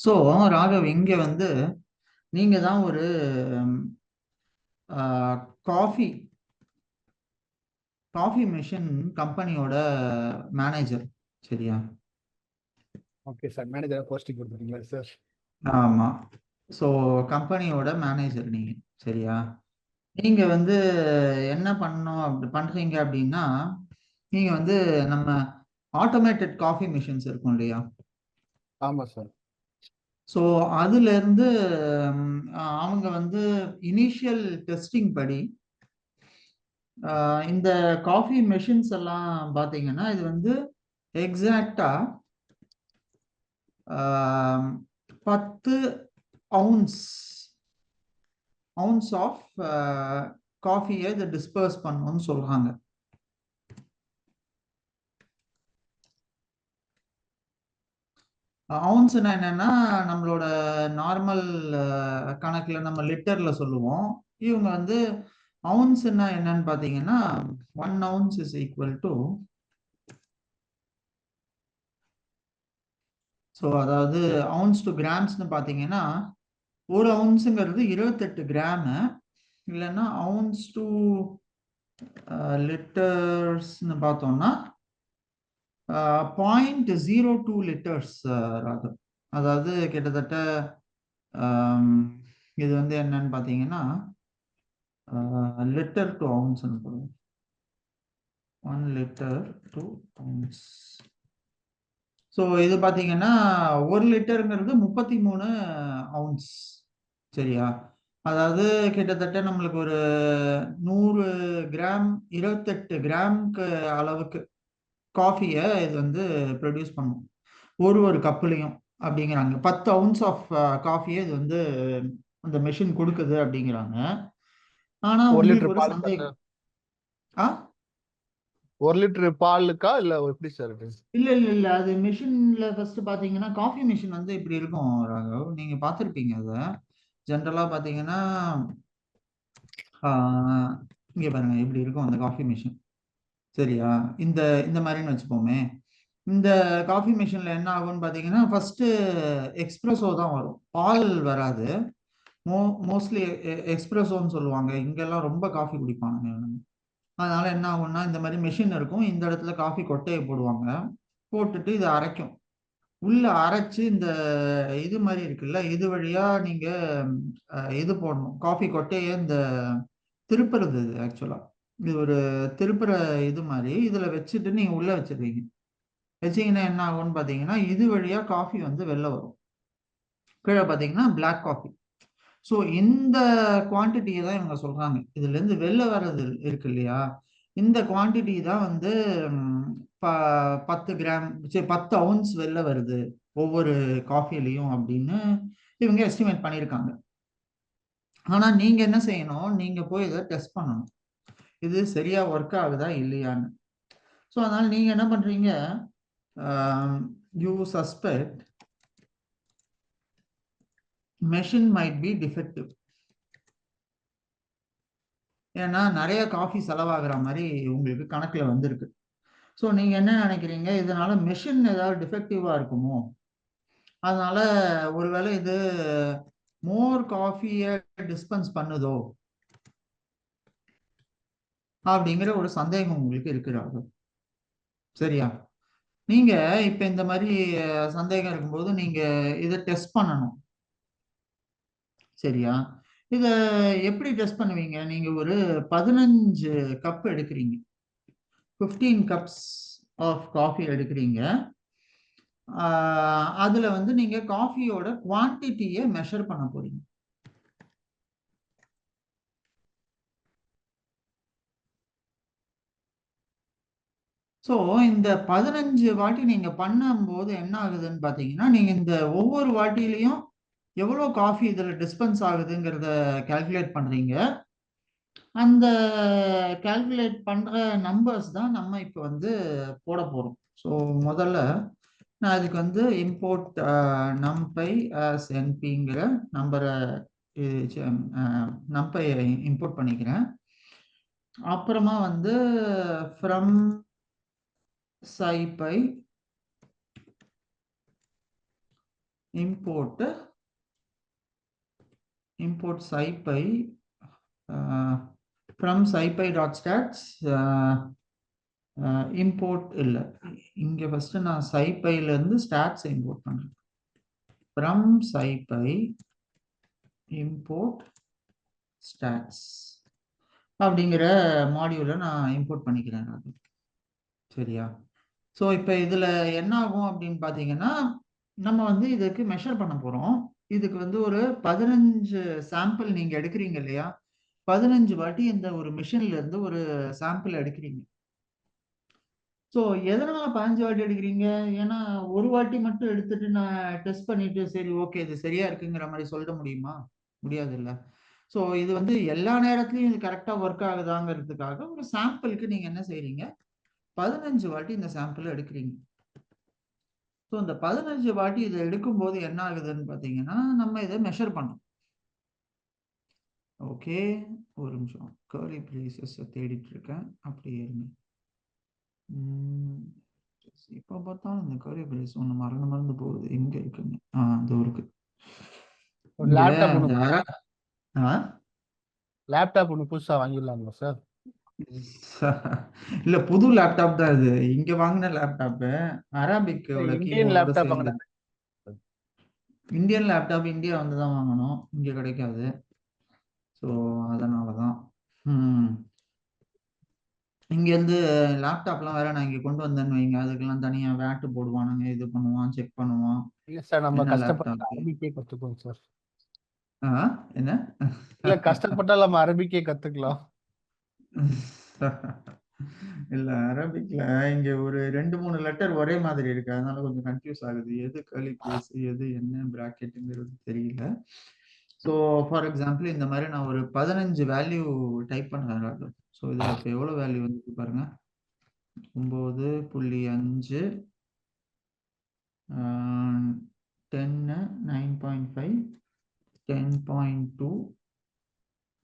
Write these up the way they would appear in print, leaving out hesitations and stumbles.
So Raghav இங்க வந்து நீங்க தான் ஒரு காஃபி காஃபி மிஷின் கம்பெனியோட மேனேஜர், சரியா? ஓகே சார், மேனேஜர் போஸ்டிங் கொடுத்துருக்கீங்களா சார்? ஆமா. ஸோ கம்பெனியோட மேனேஜர் நீங்க, சரியா? நீங்க வந்து என்ன பண்ணணும் அப்படி பண்றீங்க அப்படின்னா, நீங்க வந்து நம்ம ஆட்டோமேட்டட் காஃபி மிஷின்ஸ் இருக்கும் இல்லையா? ஆமா சார். ஸோ அதுல இருந்து அவங்க வந்து இனிஷியல் டெஸ்டிங் படி இந்த காஃபி மெஷின்ஸ் எல்லாம் பார்த்தீங்கன்னா இது வந்து எக்ஸாக்டா 10 ounce ஆஃப் காஃபியை இதை டிஸ்பர்ஸ் பண்ணணும்னு சொல்றாங்க. அவுன்ஸ்னா என்னன்னா நம்மளோட நார்மல் கணக்குல நம்ம லிட்டர்ல சொல்லுவோம். இவங்க வந்து அவுன்ஸ்னா என்னன்னு பாத்தீங்கன்னா 1 ounce is equal to, so அதாவது அவுன்ஸ் டு கிராம்ஸ்னு பார்த்தீங்கன்னா ஒரு அவுன்ஸுங்கிறது 28 கிராமு, இல்லைன்னா அவுன்ஸ் டு லிட்டர்ஸ்னு பார்த்தோம்னா 0.02 லிட்டர்ஸ் ராகு. அதாவது கிட்டத்தட்ட இது வந்து என்னன்னு பார்த்தீங்கன்னா லிட்டர் டு அவுன்ஸ்னு போடுவோம். 1 லிட்டர் டு அவுன்ஸ். ஸோ இது பார்த்தீங்கன்னா 1 லிட்டருங்கிறது 33 ounce, சரியா? அதாவது கிட்டத்தட்ட நம்மளுக்கு ஒரு 100 கிராம் 28 கிராம்க்கு அளவுக்கு காஃபியை இது வந்து ப்ரொடியூஸ் பண்ணும் ஒரு கப்புலையும் அப்படிங்கிறாங்க. 10 ounce ஆஃப் காஃபியை இது வந்து அந்த மெஷின் கொடுக்குது அப்படிங்கிறாங்க. ஆனா 1 உங்களுக்கு லிட்டர் ஒரு பால் சந்தேகம். 1 லிட்டர் பாலுக்கா இல்ல எப்படி சார் இருக்கு? இல்ல அது மிஷின்ல ஃபர்ஸ்ட் பாத்தீங்கன்னா காஃபி மிஷின் வந்து இப்படி இருக்கும் ராகவ், நீங்க பார்த்துருப்பீங்க. அதை ஜென்ரலா பாத்தீங்கன்னா இங்க பாருங்க இப்படி இருக்கும் அந்த காஃபி மிஷின், சரியா? இந்த இந்த மாதிரின்னு வச்சுப்போமே. இந்த காஃபி மிஷின்ல என்ன ஆகும்னு பாத்தீங்கன்னா ஃபர்ஸ்ட் எக்ஸ்பிரஸோ தான் வரும், பால் வராது. மோஸ்ட்லி எக்ஸ்பிரஸோன்னு சொல்லுவாங்க. இங்கெல்லாம் ரொம்ப காஃபி குடிப்பாங்க. அதனால என்ன ஆகும்னா இந்த மாதிரி மிஷின் இருக்கும், இந்த இடத்துல காஃபி கொட்டையை போடுவாங்க, போட்டுட்டு இதை அரைக்கும். உள்ள அரைச்சு இந்த இது மாதிரி இருக்குல்ல, இது வழியா நீங்க இது போடணும். காஃபி கொட்டையை இந்த திருப்புறது, இது ஆக்சுவலா இது ஒரு திருப்புற இது மாதிரி. இதுல வச்சுட்டு நீங்க உள்ள வச்சிருவீங்க. வச்சீங்கன்னா என்ன ஆகும்னு பாத்தீங்கன்னா இது வழியா காஃபி வந்து வெளில வரும். கீழே பாத்தீங்கன்னா பிளாக் காஃபி. ஸோ இந்த குவான்டிட்டியை தான் இவங்க சொல்றாங்க. இதுல இருந்து வெளில வர்றது இருக்கு இல்லையா, இந்த குவான்டிட்டி தான் வந்து 10 கிராம் 10 ounce வெளில வருது ஒவ்வொரு காஃபிலையும் அப்படின்னு இவங்க எஸ்டிமேட் பண்ணியிருக்காங்க. ஆனா நீங்க என்ன செய்யணும், நீங்க போய் இதை டெஸ்ட் பண்ணணும், இது சரியா ஒர்க் ஆகுதா இல்லையான்னு. ஸோ அதனால நீங்க என்ன பண்றீங்க, you suspect machine might be defective. ஏன்னா நிறைய காஃபி செலவாகிற மாதிரி உங்களுக்கு கணக்குல வந்திருக்கு. ஸோ நீங்க என்ன நினைக்கிறீங்க, இதனால மெஷின் ஏதாவது டிஃபெக்டிவா இருக்குமோ, அதனால ஒருவேளை இது மோர் காஃபியை டிஸ்பென்ஸ் பண்ணுதோ அப்படிங்கிற ஒரு சந்தேகம் உங்களுக்கு இருக்கிறாரு, சரியா? நீங்க இப்ப இந்த மாதிரி சந்தேகம் இருக்கும்போது நீங்க இதை டெஸ்ட் பண்ணணும், சரியா? இத எப்படி டெஸ்ட் பண்ணுவீங்க, நீங்க ஒரு 15 கப் எடுக்கிறீங்க, 15 கப்ஸ் ஆஃப் காஃபி எடுக்கிறீங்க. அதுல வந்து நீங்க காஃபியோட குவான்டிட்டியை மெஷர் பண்ண போறீங்க. ஸோ இந்த 15 வாட்டி நீங்க பண்ணும்போது என்ன ஆகுதுன்னு பார்த்தீங்கன்னா, நீங்க இந்த ஒவ்வொரு வாட்டிலையும் எவ்வளோ காஃபி இதில் டிஸ்பென்ஸ் ஆகுதுங்கிறத கால்குலேட் பண்றீங்க. அந்த கால்குலேட் பண்ற நம்பர்ஸ் தான் நம்ம இப்போ வந்து போட போறோம். ஸோ முதல்ல நான் இதுக்கு வந்து இம்போர்ட் நம்பை ஆஸ் என்பிங்கிற நம்பரை நம்பை இம்போர்ட் பண்ணிக்கிறேன். அப்புறமா வந்து from SciPy import scipy from scipy.stats import இல்ல இங்க ஃபர்ஸ்ட் நான் scipyல இருந்து stats import பண்றேன். from scipy import stats அப்படிங்கிற மாடியூலை நான் இம்போர்ட் பண்ணிக்கிறேன். அது சரியா? ஸோ இப்போ இதுல என்ன ஆகும் அப்படின்னு பார்த்தீங்கன்னா, நம்ம வந்து இதுக்கு மெஷர் பண்ண போறோம். இதுக்கு வந்து ஒரு 15 சாம்பிள் நீங்க எடுக்கிறீங்க இல்லையா? 15 வாட்டி இந்த ஒரு மிஷின்ல இருந்து ஒரு சாம்பிள் எடுக்கிறீங்க. ஸோ எதனால 15 வாட்டி எடுக்கிறீங்க? ஏன்னா ஒரு வாட்டி மட்டும் எடுத்துட்டு நான் டெஸ்ட் பண்ணிட்டு சரி ஓகே இது சரியா இருக்குங்கிற மாதிரி சொல்ல முடியுமா? முடியாது இல்ல. ஸோ இது வந்து எல்லா நேரத்துலையும் இது கரெக்டா ஒர்க் ஆகுதாங்கிறதுக்காக ஒரு சாம்பிளுக்கு நீங்க என்ன செய்றீங்க? 15 வாட்டி இந்த சாம்பிள் எடுக்கிறீங்க. ஸோ இந்த 15 வாட்டி இதை எடுக்கும்போது என்ன ஆகுதுன்னு பார்த்தீங்கன்னா, நம்ம இதை மெஷர் பண்ணோம். ஓகே, ஒரு நிமிஷம் கர்லி பிரேசஸ் தேடிட்டு இருக்கேன். அப்படியே இருங்க. இப்போ பார்த்தாலும் இந்த கர்லி பிரேஸ் ஒன்று மறந்து போகுது. எங்க இருக்குங்க? இதோ இருக்கு. லேப்டாப் ஒன்று புதுசா வாங்கிடலாமா சார்? இல்ல புது லேப்டாப் தான் இது. இங்க வாங்கின லேப்டாப் அரபிக்கோட இந்தியன் கீபோர்டோட லேப்டாப் சேர்ந்து. இந்தியன் லேப்டாப் இந்தியா வந்து தான் வாங்கணும், இங்க கிடைக்காது. ஸோ அதனாலதான் இங்க இருந்து லேப்டாப்லாம் வேற நான் இங்க கொண்டு வந்தேன்னு வைங்க, அதுக்கெல்லாம் தனியா வேட்டு போடுவானுங்க, இது பண்ணுவான், செக் பண்ணுவான். இல்ல சார், நம்ம என்ன கஷ்டப்பட்டு லேப்டாப்? அரபிக்கே கத்துக்கோங்க சார். என்ன? இல்ல கஷ்டப்பட்டா நம்ம அரபிக்கே கத்துக்கலாம். இல்ல அரபிக்ல இங்க ஒரு 2-3 லெட்டர் ஒரே மாதிரி இருக்கு, அதனால கொஞ்சம் கன்ஃபியூஸ் ஆகுது. எது கர்லி பிரேஸ் எது என்ன பிராக்கெட்ங்கிறது தெரியல. ஸோ ஃபார் எக்ஸாம்பிள் இந்த மாதிரி நான் ஒரு 15 வேல்யூ டைப் பண்ணுறேன். ஸோ இதுல இப்போ எவ்வளவு வேல்யூ வந்து பாருங்க, 9.5 10 9.5 10.2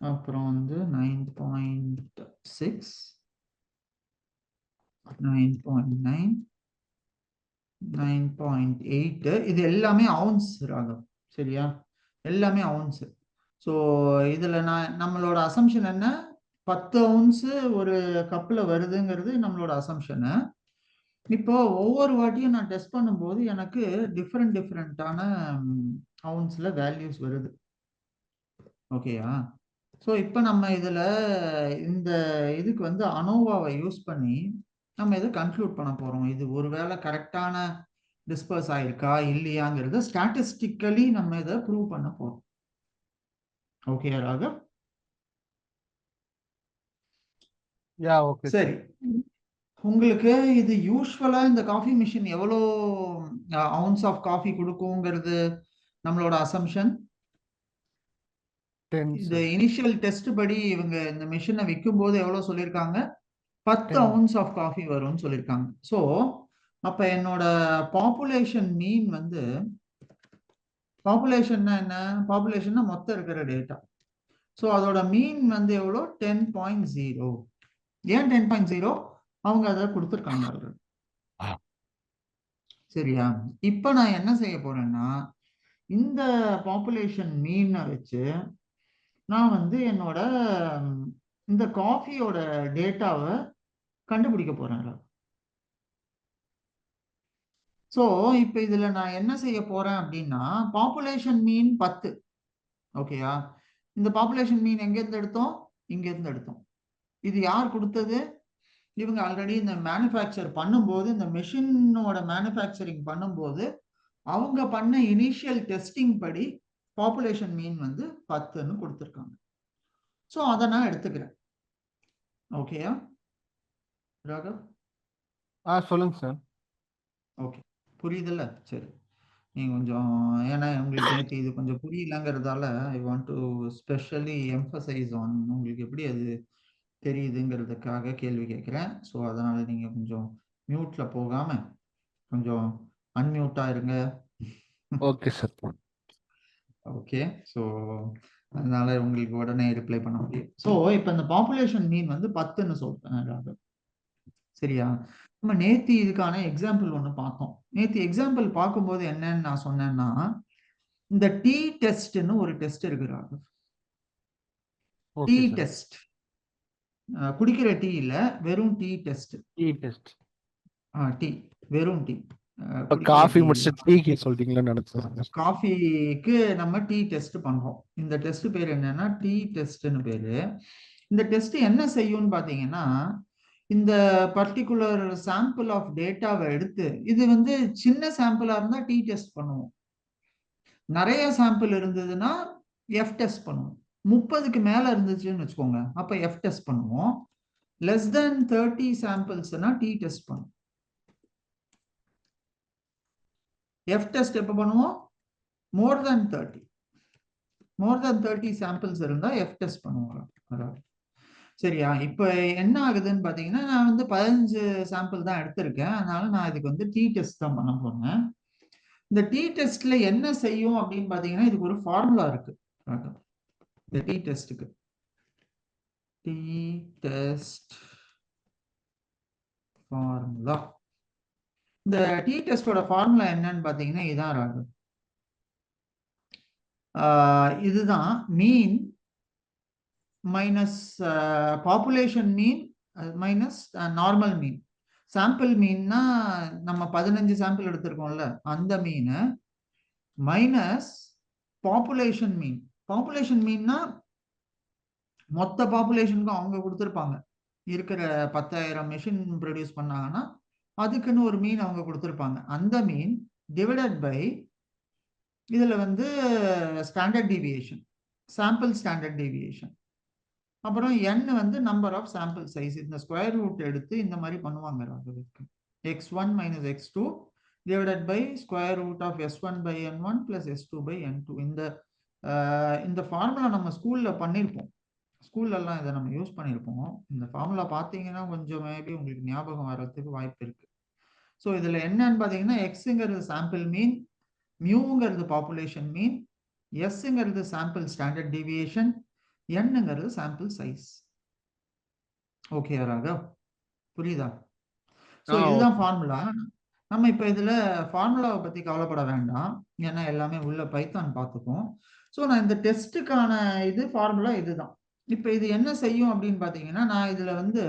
அப்புறம் வந்து 9.6 9.9 9.8 இது எல்லாமே அவுன்ஸ் ராகம். சரியா? எல்லாமே அவுன்ஸ். ஸோ இதுல நம்மளோட அசம்ஷன் என்ன? 10 அவுன்ஸ் ஒரு கப்ல வருதுங்கிறது நம்மளோட அசம்ஷனு. இப்போ ஒவ்வொரு வாட்டியும் நான் டெஸ்ட் பண்ணும்போது எனக்கு டிஃப்ரெண்டான அவுன்ஸ்ல வேல்யூஸ் வருது. ஓகேயா? ஸோ இப்போ நம்ம இதுல இந்த இதுக்கு வந்து அனோவாவை யூஸ் பண்ணி நம்ம இதை கன்க்ளூட் பண்ண போறோம். இது ஒருவேளை கரெக்டான டிஸ்பர்ஸ் ஆயிருக்கா இல்லையாங்கிறத ஸ்டாட்டிஸ்டிக்கலி நம்ம இதை ப்ரூவ் பண்ண போறோம். ஓகே ராகவ்? சரி, உங்களுக்கு இது யூஸ்வலா இந்த காஃபி மிஷின் எவ்வளோ அவுன்ஸ் ஆஃப் காஃபி கொடுக்குங்கிறது நம்மளோட அசம்ஷன். இந்த இனிஷியல் டெஸ்ட் படி இவங்க இந்த மிஷினை விற்கும் போது எவ்வளவு சொல்லியிருக்காங்க? 10 அவுன்ஸ் ஆஃப் காஃபி வரும்னு சொல்லியிருக்காங்க. ஸோ அப்ப என்னோட பாப்புலேஷன் மீன் வந்து, பாப்புலேஷன்னா என்ன? பாப்புலேஷன்னா மொத்தம் இருக்கிற டேட்டா. ஸோ அதோட மீன் வந்து எவ்வளோ? 10.0. ஏன் 10.0? அவங்க அதை கொடுத்துருக்காங்க ஆல்ரெடி. சரியா? இப்ப நான் என்ன செய்ய போறேன்னா, இந்த பாப்புலேஷன் மீனை வச்சு நான் வந்து என்னோட இந்த காஃபியோட டேட்டாவை கண்டுபிடிக்க போறேன். ஸோ இப்போ இதுல நான் என்ன செய்ய போறேன் அப்படின்னா, பாப்புலேஷன் மீன் 10. ஓகேயா? இந்த பாப்புலேஷன் மீன் எங்கேருந்து எடுத்தோம்? இங்கேருந்து எடுத்தோம். இது யார் கொடுத்தது? இவங்க ஆல்ரெடி இந்த மேனுஃபேக்சர் பண்ணும்போது, இந்த மெஷினோட மேனுஃபேக்சரிங் பண்ணும்போது அவங்க பண்ண இனிஷியல் டெஸ்டிங் படி பாப்புலேஷன் மீன் வந்து 10ன்னு கொடுத்துருக்காங்க. ஸோ அதை நான் எடுத்துக்கிறேன். ஓகேயா ராகவ்? சொல்லுங்க சார். ஓகே, புரியுதுல்ல? சரி, நீங்க கொஞ்சம், ஏன்னா உங்களுக்கு நேற்று இது கொஞ்சம் புரியலங்கிறதால I want to specially emphasise on உங்களுக்கு எப்படி அது தெரியுதுங்கிறதுக்காக கேள்வி கேட்குறேன். ஸோ அதனால நீங்க கொஞ்சம் மியூட்ல போகாம கொஞ்சம் அன்மியூட்டா இருங்க. Okay sir. ஓகே, ஸோ அதனால உங்களுக்கு உடனே ரிப்ளை பண்ண முடியும். ஸோ இப்போ இந்த பாப்புலேஷன் மீன் வந்து 10ன்னு சொல்றேன். சரியா? நம்ம நேத்தி இதுக்கான எக்ஸாம்பிள் ஒண்ணு பார்த்தோம். நேத்தி எக்ஸாம்பிள் பார்க்கும்போது என்னன்னு நான் சொன்னேன்னா, இந்த டி டெஸ்ட்னு ஒரு டெஸ்ட் இருக்கு Raghu. T okay sir. Test குடிக்கிற டீ இல்ல, வெறும் T test. T test. T, வெறும் டீ. காஃபி முடிச்சுட்டு டீ சொல்றீங்களான்னு நினைச்சேன். காஃபிக்கு நம்ம டி டெஸ்ட் பண்றோம். இந்த டெஸ்ட் பேர் என்னன்னா டி டெஸ்ட்னு பேரு. இந்த டெஸ்ட் என்ன செய்யும்னு பாத்தீங்கன்னா, இந்த பர்டிகுலர் சாம்பிள் ஆஃப் டேட்டாவை எடுத்து, இது வந்து சின்ன சாம்பிளா இருந்தா டி டெஸ்ட் பண்ணுவோம். நிறைய சாம்பிள் இருந்ததுன்னா எஃப் டெஸ்ட் பண்ணுவோம். 30க்கு மேல இருந்துச்சுன்னு வச்சுக்கோங்க, அப்ப எஃப் டெஸ்ட் பண்ணுவோம். லெஸ் தென் 30 சாம்பிள்ஸ்னா டி டெஸ்ட் பண்ணுவோம். எஃப் டெஸ்ட் எப்ப பண்ணுவோம்? மோர் தென் 30 சாம்பிள்ஸ் இருந்தா எஃப் டெஸ்ட் பண்ணுவோம். சரியா? இப்ப என்ன ஆகுதுன்னு பாத்தீங்கன்னா, நான் வந்து 15 சாம்பிள் தான் எடுத்திருக்கேன். அதனால நான் இதுக்கு வந்து டி டெஸ்ட் தான் பண்ண போறேன். இந்த டி டெஸ்ட்ல என்ன செய்யும் அப்படின்னு பாத்தீங்கன்னா, இதுக்கு ஒரு ஃபார்முலா இருக்கு. இந்த டி டெஸ்ட்டுக்கு டி டெஸ்ட் ஃபார்முலா. இந்த டி டெஸ்டோட ஃபார்முலா என்னன்னு பாத்தீங்கன்னா இதான் ராகு. இதுதான் mean minus population mean minus normal mean. Sample மீன்னா நம்ம 15 சாம்பிள் எடுத்திருக்கோம்ல, அந்த mean minus population mean. Population மீன்னா மொத்த பாப்புலேஷனுக்கும் அவங்க கொடுத்துருப்பாங்க. இருக்கிற 10,000 மெஷின் ப்ரொடியூஸ் பண்ணாங்கன்னா அதுக்குன்னு ஒரு மீன் அவங்க கொடுத்துருப்பாங்க. அந்த மீன் டிவைடட் பை இதுல வந்து standard deviation, sample standard deviation. அப்புறம் n வந்து நம்பர் ஆஃப் சாம்பிள் சைஸ். இந்த ஸ்கொயர் ரூட் எடுத்து இந்த மாதிரி பண்ணுவாங்க. x1 minus x2 divided by square root of s1 by n1 plus s2 by n2. இந்த ஃபார்முலா நம்ம ஸ்கூல்ல பண்ணியிருப்போம். ஸ்கூல்ல எல்லாம் இதை நம்ம யூஸ் பண்ணியிருப்போம். இந்த ஃபார்முலா பார்த்தீங்கன்னா கொஞ்சம் மேபி உங்களுக்கு ஞாபகம் வர்றதுக்கு வாய்ப்பு இருக்கு. ஸோ இதுல என்னன்னு பார்த்தீங்கன்னா, எக்ஸுங்கிறது சாம்பிள் மீன், மியூங்கிறது பாப்புலேஷன் மீன், எஸ்ங்கிறது சாம்பிள் ஸ்டாண்டர்ட் டீவியேஷன், என்னங்கிறது சாம்பிள் சைஸ். ஓகே ராகவ், புரியுதா? ஸோ இதுதான் ஃபார்முலா. நம்ம இப்ப இதுல ஃபார்முலாவை பத்தி கவலைப்பட வேண்டாம், ஏன்னா எல்லாமே உள்ள பைத்தான் பார்த்துப்போம். ஸோ நான் இந்த டெஸ்ட்டுக்கான இது ஃபார்முலா இதுதான். இப்ப இது என்ன செய்யும் அப்படின்னு பாத்தீங்கன்னா, நான் இதுல வந்து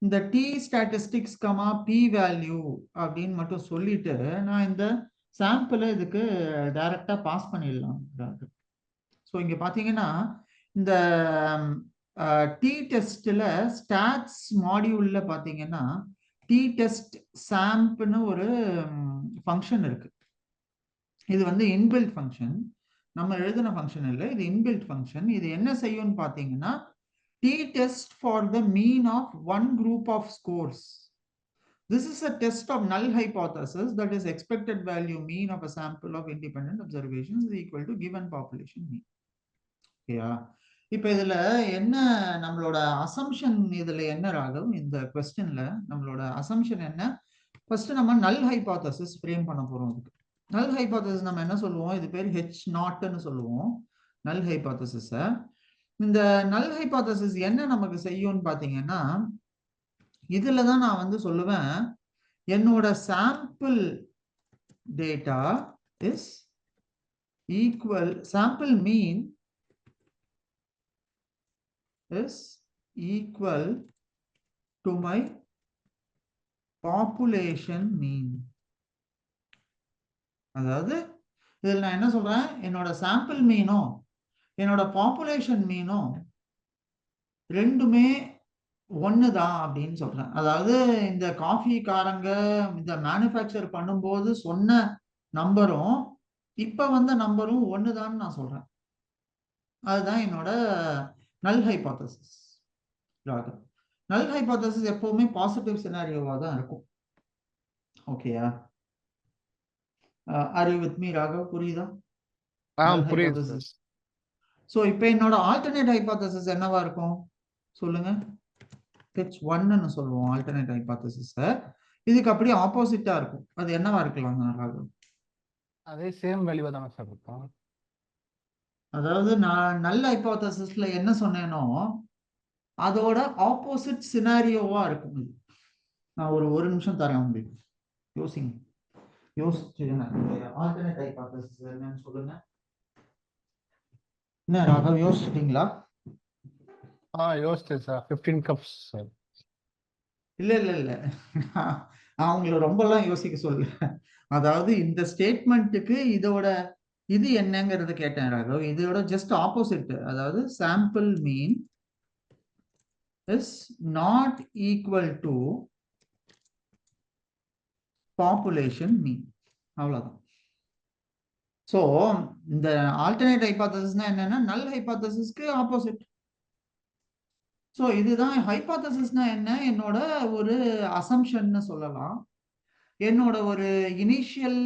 இந்த T statistics comma P value அப்படின்னு மட்டும் சொல்லிட்டு நான் இந்த சாம்பிளை இதுக்கு டைரக்டா பாஸ் பண்ணிடலாம். ஸோ இங்க பாத்தீங்கன்னா, இந்த டி டெஸ்ட்ல ஸ்டாட்ஸ் மாடியூல்ல பாத்தீங்கன்னா டி டெஸ்ட் சாம்ப்னு ஒரு ஃபங்க்ஷன் இருக்கு. இது வந்து இன்பில்ட் ஃபங்க்ஷன், நம்ம எழுதின ஃபங்க்ஷன் இல்லை, இது இன்பில்ட் ஃபங்க்ஷன். இது என்ன செய்யும்னு பாத்தீங்கன்னா, T test for the mean of one group of scores. This is a test of null hypothesis, that is expected value mean of a sample of independent observations is equal to given population mean. ஓகேயா? இப்ப இதுல என்ன நம்மளோட assumption, இதுல என்ன ராகம் இந்த क्वेश्चनல நம்மளோட அசம்ஷன் என்ன? ஃபர்ஸ்ட் நம்ம நல் ஹைபோதசிஸ் ஃப்ரேம் பண்ண போறோம். அதுக்கு நல் ஹைபோதசிஸ் நம்ம என்ன சொல்லுவோம்? இது பேர் H0 ன்னு சொல்லுவோம், நல் ஹைபோதசிஸ. இந்த நல் ஹைபோதசிஸ் என்ன நமக்கு செய்யும்னு பாத்தீங்கன்னா, இதுல தான் நான் வந்து சொல்லுவேன், என்னோட sample data is equal, sample mean is equal to my population mean. அதாவது இதில் நான் என்ன சொல்றேன், என்னோட சாம்பிள் மீனும் என்னோட பாப்புலேஷன் மீனும் ரெண்டுமே ஒண்ணுதான் அப்படின்னு சொல்றேன். அதாவது இந்த காஃபி காரங்க இந்த மேனுஃபேக்சர் பண்ணும்போது சொன்ன நம்பரும் இப்ப வந்த நம்பரும் ஒண்ணுதான்னு நான் சொல்றேன். அதுதான் என்னோட நல் ஹைபோதசிஸ். நல் ஹைபோதசிஸ் எப்பவுமே பாசிட்டிவ் சினாரியோவா தான் இருக்கும். ஓகேயா? Are you with me Raghav? புரியுதா? புரியுது. சோ இப்போ என்னோட ஆல்டர்னேட் ஹைபோதசிஸ் என்னவா இருக்கும் சொல்லுங்க? H1 ன்னு சொல்லுவோம் ஆல்டர்னேட் ஹைபோதசிஸ். இதுக்கு அப்படியே ஆப்போசிட்டா இருக்கும். அது என்னவா இருக்கலாம் ராகவ்? அதே சேம் வேல்யூவா தான் சார் இருக்கும். அதாவது நான் நல் ஹைபோதசிஸ்ல என்ன சொன்னேனோ அதோட ஆப்போசிட் சினாரியோவா இருக்கும். நான் ஒரு நிமிஷம் தரேன் உங்களுக்கு, யோசிங்க. யோசிச்சு ஆல்டர்னேட் ஹைபோதசிஸ் என்னன்னு சொல்லுங்க. என்ன ராகவ், யோசிச்சிட்டீங்களா? யோசிச்சேன் சார். 15 cups sir. இல்ல இல்ல இல்ல, நான் உங்களை ரொம்பலாம் யோசிக்க சொல்ல. அதாவது இந்த ஸ்டேட்மெண்ட்டுக்கு இதோட இது என்னங்கிறத கேட்டேன் ராகவ். இதோட ஜஸ்ட் ஆப்போசிட். அதாவது sample mean is not equal to population mean, அவ்வளவுதான். ஸோ இந்த ஆல்டர்னேட் ஹைபாத்தசிஸ்னா என்னன்னா நல் ஹைபாத்தசிஸ்க்கு ஆப்போசிட். ஸோ இதுதான் ஹைபாத்தசிஸ்னா என்ன, என்னோட ஒரு அசம்ஷன்னு சொல்லலாம், என்னோட ஒரு இனிஷியல்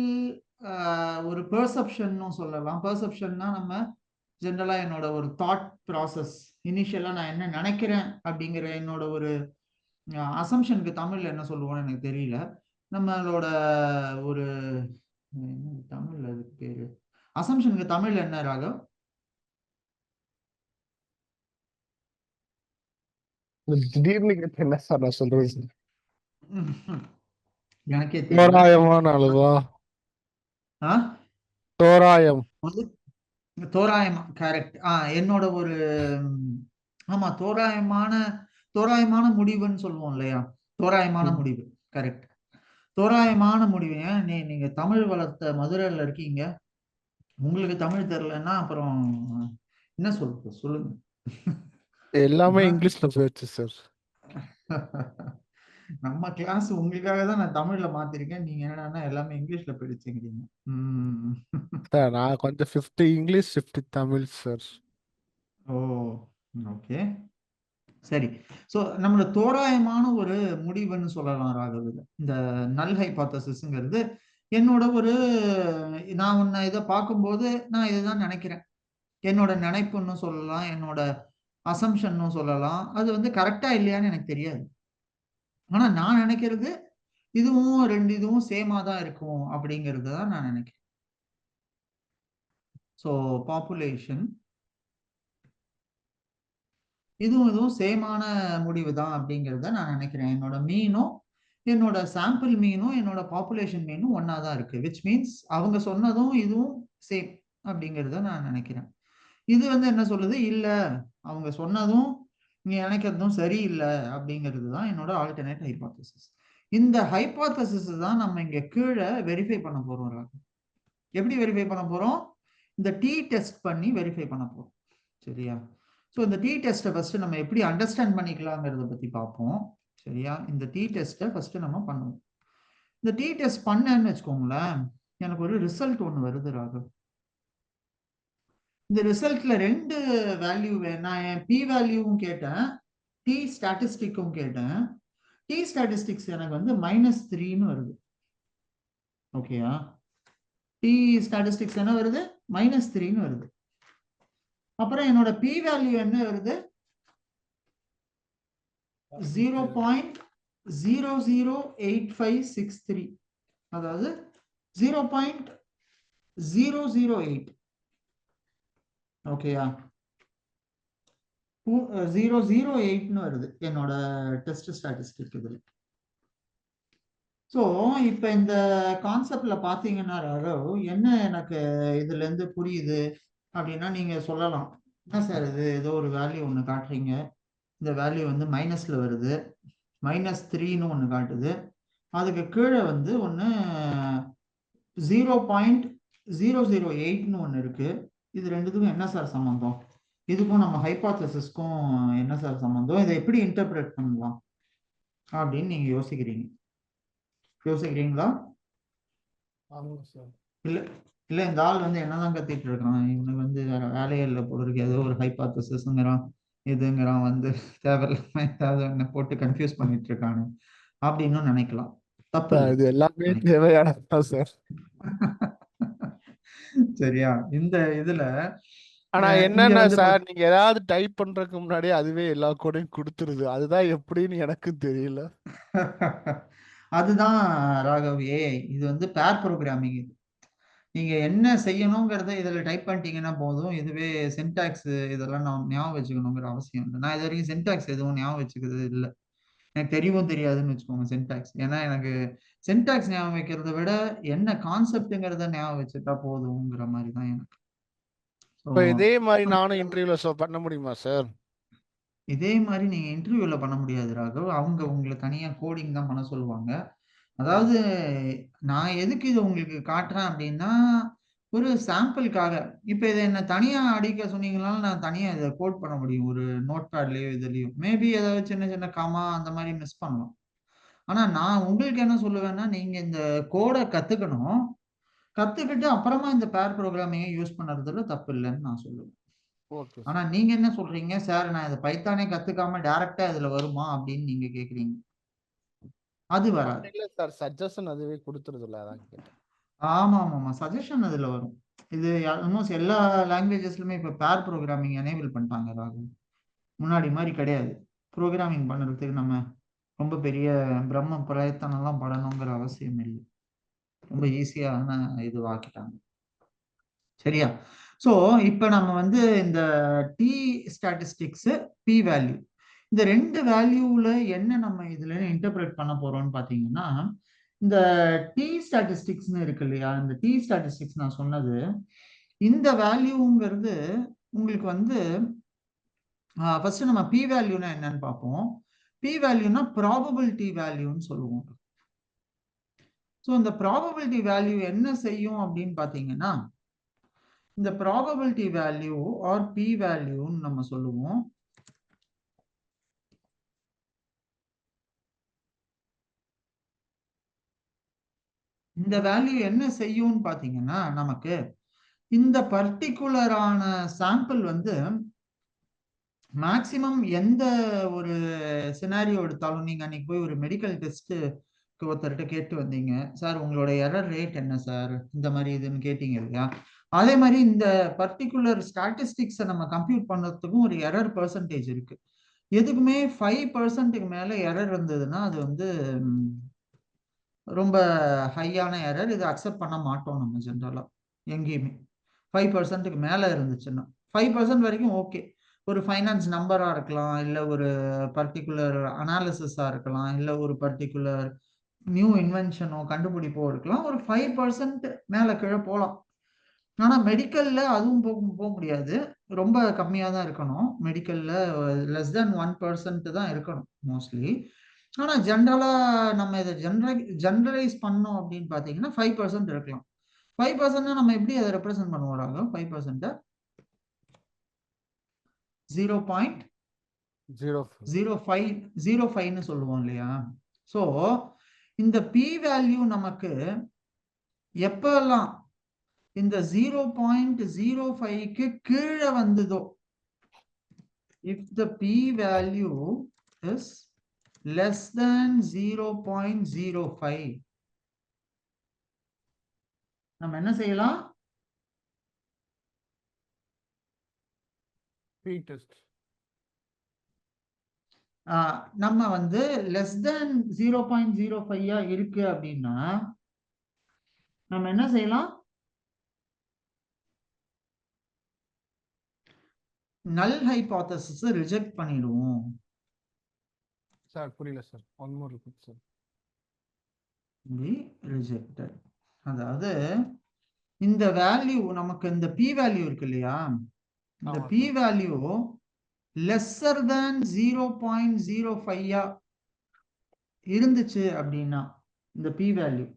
ஒரு பெர்செப்ஷன்னு சொல்லலாம். பெர்செப்ஷன்னா நம்ம ஜென்ரலா என்னோட ஒரு தாட் ப்ராசஸ், இனிஷியலா நான் என்ன நினைக்கிறேன் அப்படிங்கிற என்னோட ஒரு அசம்ஷனுக்கு தமிழ்ல என்ன சொல்லுவோம்னு எனக்கு தெரியல. நம்மளோட ஒரு தமிழ்ல அதுக்கு பேரு அசம்ஷனுக்கு தமிழ்ல என்ன ராகவ்? திடீர்னு கேட்டு என்ன சார் நான் சொல்றது? எனக்கே தெரியல. தோராயமான அளவா? தோராயம். தோராயமா, கரெக்ட். என்னோட ஒரு ஆமா, தோராயமான முடிவுன்னு சொல்லுவோம் இல்லையா, தோராயமான முடிவு, கரெக்ட். தோராயமான முடிவு. நீங்க தமிழ் வளர்த்த மதுரையில இருக்கீங்க, உங்களுக்கு தமிழ் தெரியலன்னா அப்புறம் என்ன சொல்றது சொல்லுங்க. எல்லாமே இங்கிலீஷ்ல போயிடுச்சு சார். நம்ம கிளாஸ் உங்களுக்காக தான் நான் தமிழ்ல மாத்திருக்கேன், நீங்க என்னன்னா எல்லாமே இங்கிலீஷ்ல போயிடுச்சுங்கிறீங்க. சார் நான் கொஞ்சம் 50 இங்கிலீஷ் 50 தமிழ் சார். ஓ ஓகே, சரி. ஸோ நம்மளோட தோராயமான ஒரு முடிவுன்னு சொல்லலாம் ராகவ். இந்த நல் ஹைபாத்தசிஸ்ங்கிறது என்னோட ஒரு, நான் உன்னை இதை பார்க்கும்போது நான் இதுதான் நினைக்கிறேன், என்னோட நினைப்புன்னு சொல்லலாம், என்னோட அசம்ஷன்னு சொல்லலாம். அது வந்து கரெக்டா இல்லையான்னு எனக்கு தெரியாது, ஆனா நான் நினைக்கிறது இதுவும் ரெண்டு இதுவும் சேமா தான் இருக்கும் அப்படிங்கிறது தான் நான் நினைக்கிறேன். ஸோ பாப்புலேஷன் இதுவும் சேமான முடிவு தான் அப்படிங்கிறத நான் நினைக்கிறேன். என்னோட மீனும் என்னோட சாம்பிள் மீனும் என்னோட பாப்புலேஷன் மீனும் ஒன்னா தான் இருக்கு, விச் மீன்ஸ் அவங்க சொன்னதும் இதுவும் சேம் அப்படிங்கிறத நான் நினைக்கிறேன். இது வந்து என்ன சொல்லுது, இல்ல அவங்க சொன்னதும் நீ நினைக்கிறதும் சரியில்லை அப்படிங்கிறது தான் என்னோட ஆல்டர்னேட் ஹைபாத்தசிஸ். இந்த ஹைபாத்தசிஸ் தான் நம்ம இங்க கீழே வெரிஃபை பண்ண போறோம். எப்படி வெரிஃபை பண்ண போறோம்? இந்த டி டெஸ்ட் பண்ணி வெரிஃபை பண்ண போறோம், சரியா? ஸோ இந்த டி டெஸ்ட்டை ஃபர்ஸ்ட் நம்ம எப்படி அண்டர்ஸ்டாண்ட் பண்ணிக்கலாங்கிறத பத்தி பார்ப்போம், சரியா? இந்த டி டெஸ்ட்டை ஃபர்ஸ்ட் நம்ம பண்ணுவோம். இந்த டி டெஸ்ட் பண்ணேன்னு வச்சுக்கோங்களேன், எனக்கு ஒரு ரிசல்ட் ஒன்று வருது ராகவ். இந்த ரிசல்ட்ல ரெண்டு வேல்யூ, நான் என் பி வேல்யூவும் கேட்டேன், டி ஸ்டாட்டிஸ்டிக்கும் கேட்டேன். டி ஸ்டாட்டிஸ்டிக்ஸ் எனக்கு வந்து -3ன்னு வருது, ஓகேயா? டி ஸ்டாட்டிஸ்டிக்ஸ் என்ன வருது, -3ன்னு வருது. அப்புறம் என்னோட பி வேல்யூ என்ன வருது, 0.008563, அதாவது 0.008, ஓகேயா? 008ன்னு வருது என்னோட டெஸ்ட் ஸ்டாட்டிஸ்டிக் இதுல. ஸோ இப்போ இந்த கான்செப்ட்ல பாத்தீங்கன்னா ராகவ், என்ன எனக்கு இதுல இருந்து புரியுது அப்படின்னா, நீங்க சொல்லலாம், என்ன சார் இது ஏதோ ஒரு வேல்யூ ஒன்று காட்டுறீங்க, இந்த வேல்யூ வந்து மைனஸ்ல வருது, -3ன்னு ஒன்று காட்டுது, அதுக்கு கீழே வந்து ஒன்று 0.008ன்னு ஒன்று இருக்கு, இது ரெண்டுத்துக்கும் என்ன சார் சம்பந்தம், இதுக்கும் நம்ம ஹைபாத்தசிஸ்க்கும் என்ன சார் சம்பந்தம், இதை எப்படி இன்டர்பிரேட் பண்ணலாம் அப்படின்னு நீங்க யோசிக்கிறீங்களா? இல்ல இல்ல, இந்த ஆள் வந்து என்னதான் கத்திட்டு இருக்கான், இவனுக்கு வந்து வேற வேலையே இல்லை போல இருக்கு, ஏதோ ஒரு ஹைபாத்தசிஸ்ங்கிறான் இதுங்கிறான், வந்து தேவையில்லாம ஏதாவது என்ன போட்டு கன்ஃபியூஸ் பண்ணிட்டு இருக்கானு அப்படின்னு நினைக்கலாம். தப்பு இல்லை, இது எல்லாமே தேவையானதான் சார். சரியா? இந்த இதுல ஆனா இங்க என்னன்னா வந்து சார், நீங்க ஏதாவது டைப் பண்றதுக்கு முன்னாடியே அதுவே எல்லா கோடையும் கொடுத்துருது, அதுதான் எப்படின்னு எனக்கும் தெரியல. அதுதான் ராகவ் ஏஐ, இது வந்து பேர் ப்ரோக்ராமிங். இது நீங்க என்ன செய்யணுங்கிறத இதுல டைப் பண்ணிட்டீங்கன்னா போதும், இதுவே சின்டாக்ஸ் இதெல்லாம் நான் ஞாபகம் வச்சுக்கணுங்கிற அவசியம் இல்லை. நான் இது வரைக்கும் சின்டாக்ஸ் எதுவும் ஞாபகம் வச்சுக்கிறது இல்லை, எனக்கு தெரியவும் தெரியாதுன்னு வச்சுக்கோங்க சின்டாக்ஸ். ஏன்னா எனக்கு சின்டாக்ஸ் ஞாபகம் வைக்கிறத விட என்ன கான்செப்ட்ங்கிறத ஞாபகம் வச்சுட்டா போதுங்கிற மாதிரி தான் எனக்கு. இப்போ இதே மாதிரி ஸோ நானும் இன்டர்வியூல பண்ண முடியுமா சார்? இதே மாதிரி நீங்க இன்டர்வியூல பண்ண முடியாது ராகவ். அவங்க உங்களை தனியா கோடிங் தான் பண்ண சொல்லுவாங்க. அதாவது நான் எதுக்கு இதை உங்களுக்கு காட்டுறேன் அப்படின்னா, ஒரு சாம்பிளுக்காக. இப்ப இதை என்ன தனியா அடிக்க சொன்னீங்கனாலும் நான் தனியா இதை கோட் பண்ண முடியும் ஒரு நோட் பேட்லயோ இதுலயோ. மேபி ஏதாவது சின்ன சின்ன காமா அந்த மாதிரி மிஸ் பண்ணலாம். ஆனா நான் உங்களுக்கு என்ன சொல்லுவேன்னா, நீங்க இந்த கோடை கத்துக்கணும். கத்துக்கிட்டு அப்புறமா இந்த பேர் ப்ரோக்ராமிங்கை யூஸ் பண்ணுறதுல தப்பு இல்லைன்னு நான் சொல்லுவேன். ஓகே ஆனா சார். நீங்க என்ன சொல்றீங்க, சார் நான் இதை பைத்தானே கத்துக்காம டைரக்டா இதுல வருமா அப்படின்னு நீங்க கேக்குறீங்க. அது வராது. இல்ல சார், சஜஷன் அதுவே கொடுத்துருது இல்ல, அதான் கேட்டேன். ஆமா ஆமா ஆமா, சஜஷன் அதுல வரும். இது ஆல்மோஸ்ட் எல்லா லாங்குவேஜஸ்லுமே இப்ப பேர் ப்ரோக்ராமிங் எனேபிள் பண்ணிட்டாங்க ராகுல். முன்னாடி மாதிரி கிடையாது. ப்ரோக்ராமிங் பண்ணுறதுக்கு நம்ம ரொம்ப பெரிய பிரம்ம பிரயத்தனம்லாம் படணுங்கிற அவசியம் இல்லை. ரொம்ப ஈஸியான இதுவாக்கிட்டாங்க. சரியா? ஸோ இப்போ நம்ம வந்து இந்த டி ஸ்டாட்டிஸ்டிக்ஸ், பி வேல்யூ, இந்த ரெண்டு வேல்யூவில் என்ன நம்ம இதுல இன்டர்பிரேட் பண்ண போறோம்னு பார்த்தீங்கன்னா, இந்த டி ஸ்டாட்டிஸ்டிக்ஸ்னு இருக்கு இல்லையா, இந்த டி ஸ்டாட்டிஸ்டிக்ஸ் நான் சொன்னது, இந்த வேல்யூங்கிறது உங்களுக்கு வந்து ஃபர்ஸ்ட் நம்ம பி வேல்யூனா என்னன்னு பார்ப்போம். பி வேல்யூனா ப்ராபபிலிட்டி வேல்யூன்னு சொல்லுவோம். ஸோ இந்த ப்ராபபிலிட்டி வேல்யூ என்ன செய்யும் அப்படின்னு பார்த்தீங்கன்னா, இந்த ப்ராபபிலிட்டி வேல்யூ ஆர் பி வேல்யூன்னு நம்ம சொல்லுவோம். இந்த வேல்யூ என்ன செய்யும்னு பார்த்தீங்கன்னா, நமக்கு இந்த பர்டிகுலரான சாம்பிள் வந்து மேக்சிமம் எந்த ஒரு சினாரியோ எடுத்தாலும், நீங்க அன்னைக்கு போய் ஒரு மெடிக்கல் டெஸ்ட்டுக்கு ஒருத்தர்கிட்ட கேட்டு வந்தீங்க, சார் உங்களோட எரர் ரேட் என்ன சார், இந்த மாதிரி இதுன்னு கேட்டீங்க இல்லையா, அதே மாதிரி இந்த பர்டிகுலர் ஸ்டாட்டிஸ்டிக்ஸை நம்ம கம்ப்யூட் பண்ணுறதுக்கும் ஒரு எரர் பெர்சன்டேஜ் இருக்கு. எதுக்குமே 5% மேல எரர் இருந்ததுன்னா அது வந்து ரொம்ப ஹையான எரர். இது அக்செப்ட் பண்ண மாட்டோம் நம்ம ஜென்ரலா எங்கேயுமே. 5%க்கு மேல இருந்துச்சுன்னா 5% வரைக்கும் ஓகே. ஒரு ஃபைனான்ஸ் நம்பரா இருக்கலாம், இல்ல ஒரு பர்டிகுலர் அனாலிசிஸா இருக்கலாம், இல்ல ஒரு பர்டிகுலர் நியூ இன்வென்ஷனோ கண்டுபிடிப்போ இருக்கலாம். ஒரு 5% மேல கீழே போகலாம். ஆனா மெடிக்கல்ல அதுவும் போக முடியாது. ரொம்ப கம்மியா தான் இருக்கணும். மெடிக்கல்ல லெஸ் தென் 1% தான் இருக்கணும் மோஸ்ட்லி. ஆனா ஜென்ரலா நம்ம இதை ஜெனரலைஸ் பண்ணோம் அப்படின்னு பாத்தீங்கன்னா 5% இருக்கலாம். 5% நம்ம எப்படி அதை ரெப்ரசென்ட் பண்ணுவோம் ராகவ்? 5% 0.05 சொல்லுவோம் இல்லையா? சோ இந்த பி வேல்யூ நமக்கு எப்பெல்லாம் இந்த 0.05க்கு கீழே வந்ததோ, if the p value is less than 0.05, நம்ம என்ன செய்யலாம்? P test. நம்ம வந்து லெஸ் தென் 0.05 இருக்கு அப்படின்னா நம்ம என்ன செய்யலாம்? நல் ஹைபோதசிஸ் ரிஜெக்ட் பண்ணிடுவோம். சார் புரியல sir, one more repeat sir. Rejected. அதாவது இந்த வேல்யூ நமக்கு இந்த பி வேல்யூ இருக்கு இல்லையா, இந்த பி வேல்யூ லெஸ்ஸர் தேன் 0.05 இருந்துச்சு அப்படின்னா இந்த பி வேல்யூ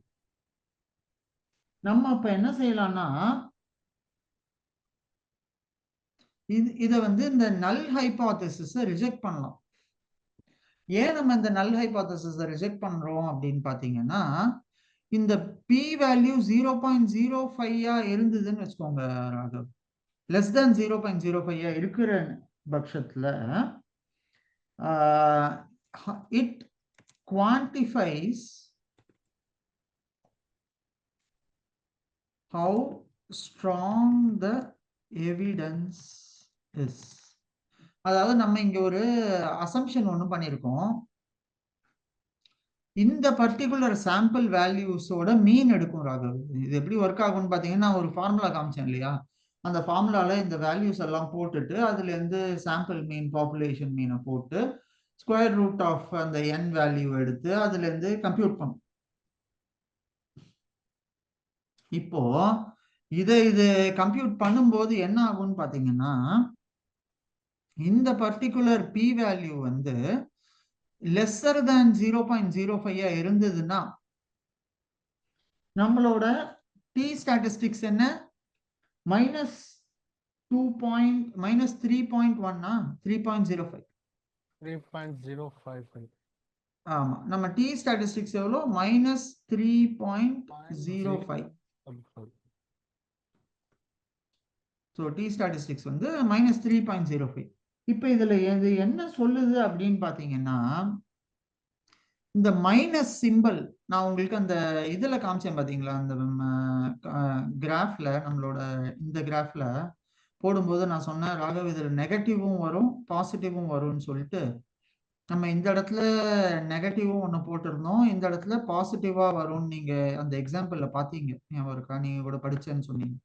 நம்ம அப்ப என்ன செய்யலாம்னா, இதை வந்து இந்த நல் ஹைபோதசிஸை ரிஜெக்ட் பண்ணலாம். ஏன் நம்ம இந்த நல் ஹைபோதசிஸை ரிஜெக்ட் பண்றோம் அப்படின்னு பாத்தீங்கன்னா, இந்த பி வேல்யூ 0.05 இருந்ததுன்னு வச்சுக்கோங்க ராகவ், லெஸ் தேன் 0.05 இருக்கிற பட்சத்துல it quantifies how strong the evidence is. அதாவது நம்ம இங்க ஒரு அசம்ஷன் ஒண்ணு பண்ணிருக்கோம். இந்த பர்டிகுலர் சாம்பிள் வேல்யூஸோட மீன் எடுக்கும் ராகவ். இது எப்படி ஒர்க் ஆகும்னு பாத்தீங்கன்னா, ஒரு ஃபார்முலா காமிச்சேன் இல்லையா, அந்த ஃபார்முலால இந்த வேல்யூஸ் எல்லாம் போட்டுட்டு அதுல இருந்து சாம்பிள் மீன் பாப்புலேஷன் மீனை போட்டு ஸ்கொயர் ரூட் ஆஃப் அந்த n வேல்யூ எடுத்து அதுல இருந்து கம்ப்யூட் பண்ணும். இப்போ இது கம்ப்யூட் பண்ணும்போது என்ன ஆகும்னு பாத்தீங்கன்னா, இந்த பர்டிகுலர் p வேல்யூ வந்து லெஸ்ஸர் தேன் 0.05 இருந்ததுன்னா நம்மளோட t ஸ்டாட்டிஸ்டிக்ஸ் என்ன, மைனஸ் 3.1 3.05. 3.055. ஆமா, நம்ம t ஸ்டாட்டிஸ்டிக்ஸ் எவ்வளோ, மைனஸ் 3.05. ஸோ டி ஸ்டாட்டிஸ்டிக்ஸ் வந்து மைனஸ் 3.05. இப்போ இதுல இது என்ன சொல்லுது அப்படின்னு பாத்தீங்கன்னா, இந்த மைனஸ் சிம்பிள் நான் உங்களுக்கு அந்த இதுல காமிச்சேன் பாத்தீங்களா, அந்த கிராஃப்ல, நம்மளோட இந்த கிராஃப்ல போடும்போது நான் சொன்னேன் ராகவ் இதுல நெகட்டிவும் வரும் பாசிட்டிவும் வரும்னு சொல்லிட்டு. நம்ம இந்த இடத்துல நெகட்டிவும் ஒன்று போட்டிருந்தோம், இந்த இடத்துல பாசிட்டிவா வரும்னு நீங்க அந்த எக்ஸாம்பிள்ல பாத்தீங்க, ஞாபகம் இருக்கா? நீங்க கூட படிச்சேன்னு சொன்னீங்க.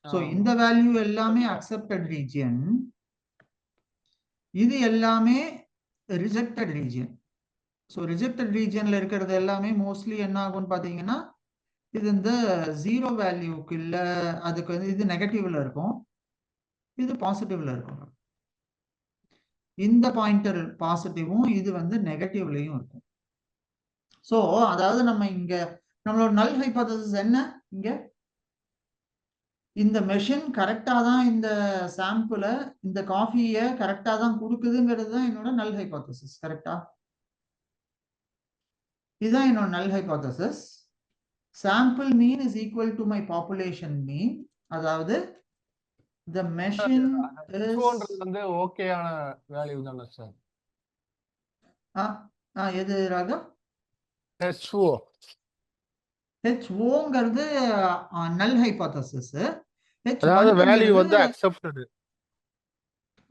ஸோ இந்த வேல்யூ எல்லாமே அக்செப்டட் ரீஜியன், இது எல்லாமே ரிஜெக்டட் ரீஜியன். ஸோ ரிஜெக்டட் ரீஜியன்ல இருக்கிறது எல்லாமே மோஸ்ட்லி என்ன ஆகும்னு பாத்தீங்கன்னா, இது இந்த ஜீரோ வேல்யூக்கு இல்ல, அதுக்கு வந்து இது நெகட்டிவ்ல இருக்கும், இது பாசிட்டிவ்ல இருக்கும். இந்த பாயிண்டர் பாசிட்டிவும் இது வந்து நெகட்டிவ்லயும் இருக்கும். ஸோ அதாவது நம்ம இங்க நம்மளோட நல் ஹைபோதசிஸ் என்ன, இங்க இந்த மெஷின் கரெக்டா தான் இந்த சாம்பிள, இந்த காஃபியை கரெக்டா தான் கொடுக்குதுங்கிறது தான் என்னோட நல் ஹைபோதசிஸ். கரெக்டா? இதுதான் என்னோட null hypothesis. Sample mean is equal to my population mean. அதாவது the machine is வந்து ஓகேயான வேல்யூ தானே சார்? எது ராகவ்? HO HOங்கிறது நல் ஹைபோதசிஸ். அதாவது வேல்யூ வந்து அக்செப்டட்.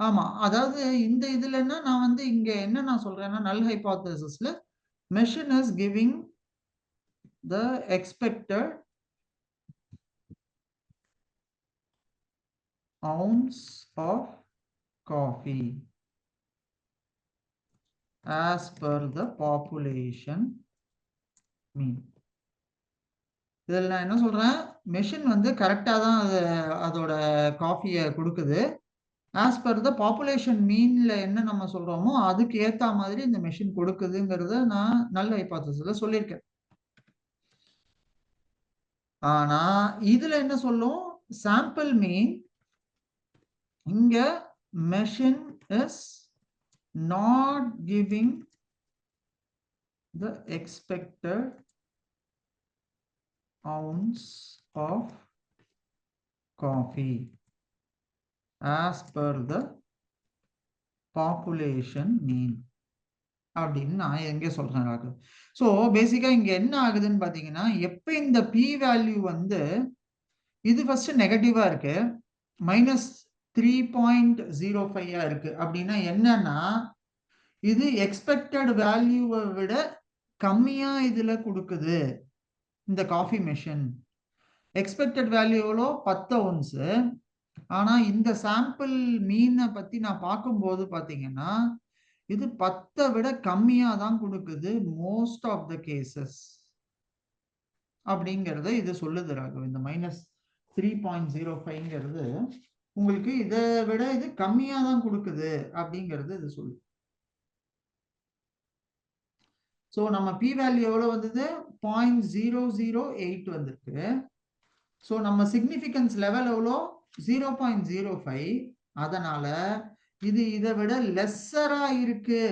ஆமா, அதாவது இந்த இதுலன்னா நான் வந்து இங்க என்ன நான் சொல்றேன்னா, நல் ஹைபோதசிஸ்ல machine is giving the expected ounce of coffee as per the population mean. இதில் நான் என்ன சொல்றேன், மெஷின் வந்து கரெக்டா தான் அதோட காஃபியை கொடுக்குது. ஆஸ் பர் த பாப்புலேஷன் மீன்ல என்ன நம்ம சொல்றோமோ அதுக்கு ஏத்த மாதிரி இந்த மெஷின் கொடுக்குதுங்கிறத நான் நல்ல ஹைபோதசிஸ்ல சொல்லியிருக்கேன். ஆனா இதுல என்ன சொல்லும், சாம்பிள் மீன் இங்க machine is not giving the expected ounce of coffee as per the population mean அப்படின்னு நான் எங்க சொல்றேன் ராகு. ஸோ பேசிக்கா இங்க என்ன ஆகுதுன்னு பாத்தீங்கன்னா, எப்ப இந்த p வேல்யூ வந்து இது ஃபர்ஸ்ட் நெகட்டிவா இருக்கு, மைனஸ் 3.05 இருக்கு அப்படின்னா என்னன்னா, இது எக்ஸ்பெக்டட் வேல்யூவை விட கம்மியா இதுல கொடுக்குது இந்த காஃபி மெஷின். எக்ஸ்பெக்டட் வேல்யூ எவ்வளோ, 10 ounce. ஆனா இந்த சாம்பிள் மீனை பத்தி நான் பார்க்கும்போது பாத்தீங்கன்னா இது 10 விட கம்மியா தான் கொடுக்குது மோஸ்ட் ஆஃப் த கேசஸ் அப்படிங்கறத இது சொல்லுது ராகவ். இந்த மைனஸ் 3.05ங்கிறது உங்களுக்கு இதை விட இது கம்மியா தான் கொடுக்குது அப்படிங்கிறது இது சொல்லுது. ஸோ நம்ம பி வேல்யூ எவ்வளவு வந்தது, 0.008 வந்திருக்கு. ஸோ நம்ம சிக்னிஃபிகன்ஸ் லெவல் எவ்வளோ, 0.05. அதனால இது இதை விட லெஸ்ஸரா இருக்கு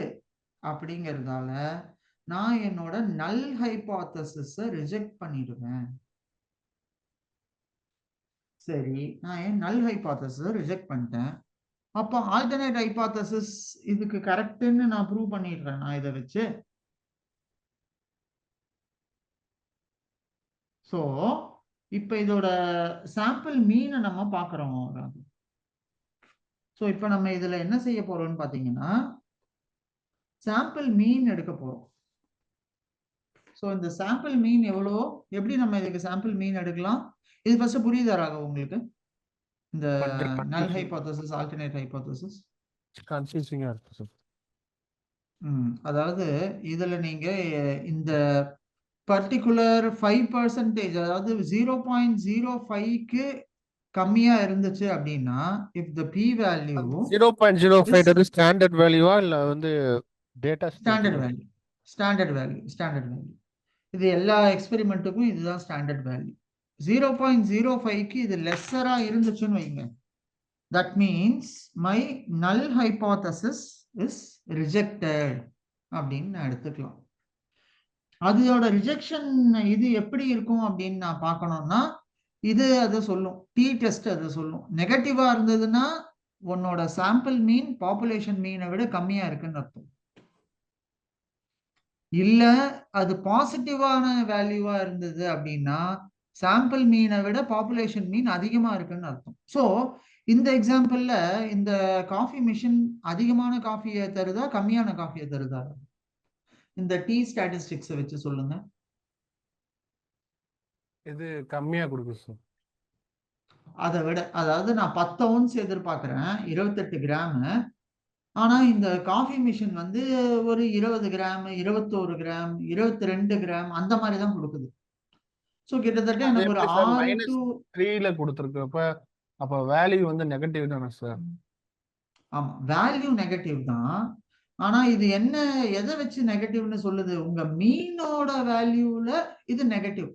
அப்படிங்கிறதால நான் என்னோட நல் ஹைபோதசிஸ ரிஜெக்ட் பண்ணிடுவேன். சரி, நான் என் நல் ஹைபோதசிஸ ரிஜெக்ட் பண்ணிட்டேன். அப்போ ஆல்டர்னேட் ஹைபோதசிஸ் இதுக்கு கரெக்ட்னு நான் ப்ரூவ் பண்ணிடுறேன் நான் இதை வச்சு. ஸோ இப்போ இதோட சாம்பிள் மீனை நம்ம பார்க்குறோம். ஸோ இப்போ நம்ம இதில் என்ன செய்ய போறோம்னு பார்த்தீங்கன்னா, சாம்பிள் மீன் எடுக்க போறோம். ஸோ இந்த சாம்பிள் மீன் எவ்வளோ, எப்படி நம்ம இதுக்கு சாம்பிள் மீன் எடுக்கலாம், இது ஃபர்ஸ்ட் புரியுதாராக உங்களுக்கு? இந்த நல் ஹைபோதசிஸ் ஆல்டர்னேட் ஹைபோதசிஸ் கன்ஃபியூசிங்கா இருக்கு சார். அதாவது இதுல நீங்க இந்த பர்டிகுலர் 5%, அதாவது 0.05க்கு கம்மியா இருந்துச்சு அப்படின்னா, if the P value 0.05 standard வேல்யூவா இல்ல வந்து data standard value, standard value. இது எல்லா எக்ஸ்பெரிமெண்ட்டுக்கும் இதுதான் ஸ்டாண்டர்ட் வேல்யூ. 0.05க்கு இது லெஸ்ஸரா இருந்துச்சுன்னு வைங்க, தட் மீன்ஸ் மை நல் ஹைபோதசிஸ் இஸ் ரிஜெக்டட் அப்படின்னு நான் எடுத்துக்கலாம். அதோட ரிஜெக்ஷன் இது எப்படி இருக்கும் அப்படின்னு நான் பார்க்கணும்னா, இது அதை சொல்லும், டி டெஸ்ட் அதை சொல்லும். நெகட்டிவா இருந்ததுன்னா உன்னோட சாம்பிள் மீன் பாப்புலேஷன் மீனை விட கம்மியா இருக்குன்னு அர்த்தம். இல்ல அது பாசிட்டிவான வேல்யூவா இருந்தது அப்படின்னா சாம்பிள் மீனை விட பாப்புலேஷன் மீன் அதிகமா இருக்குன்னு அர்த்தம். ஸோ இந்த எக்ஸாம்பிள்ல இந்த காஃபி மிஷின் அதிகமான காஃபியை தருதா கம்மியான காஃபியை தருதா? இந்த டி ஸ்டாட்டிஸ்டிக்ஸை வச்சு சொல்லுங்க. இது கம்மியா கொடுக்கும் சார். அதை விட, அதாவது நான் 10 ounce எதிர்பார்க்கிறேன், 28 கிராம். ஆனா இந்த காஃபி மிஷின் வந்து ஒரு 20 கிராம், 21 கிராம், 22 கிராம் அந்த மாதிரி தான் கொடுக்குது. ஸோ கிட்டத்தட்ட எனக்கு ஒரு 6 to -3ல கொடுத்துருக்கப்ப அப்ப வேல்யூ வந்து நெகட்டிவ் தானே சார்? ஆமா, வேல்யூ நெகட்டிவ் தான். ஆனா இது என்ன, எதை வச்சு நெகட்டிவ்னு சொல்லுது? உங்க மீனோட வேல்யூல இது நெகட்டிவ்.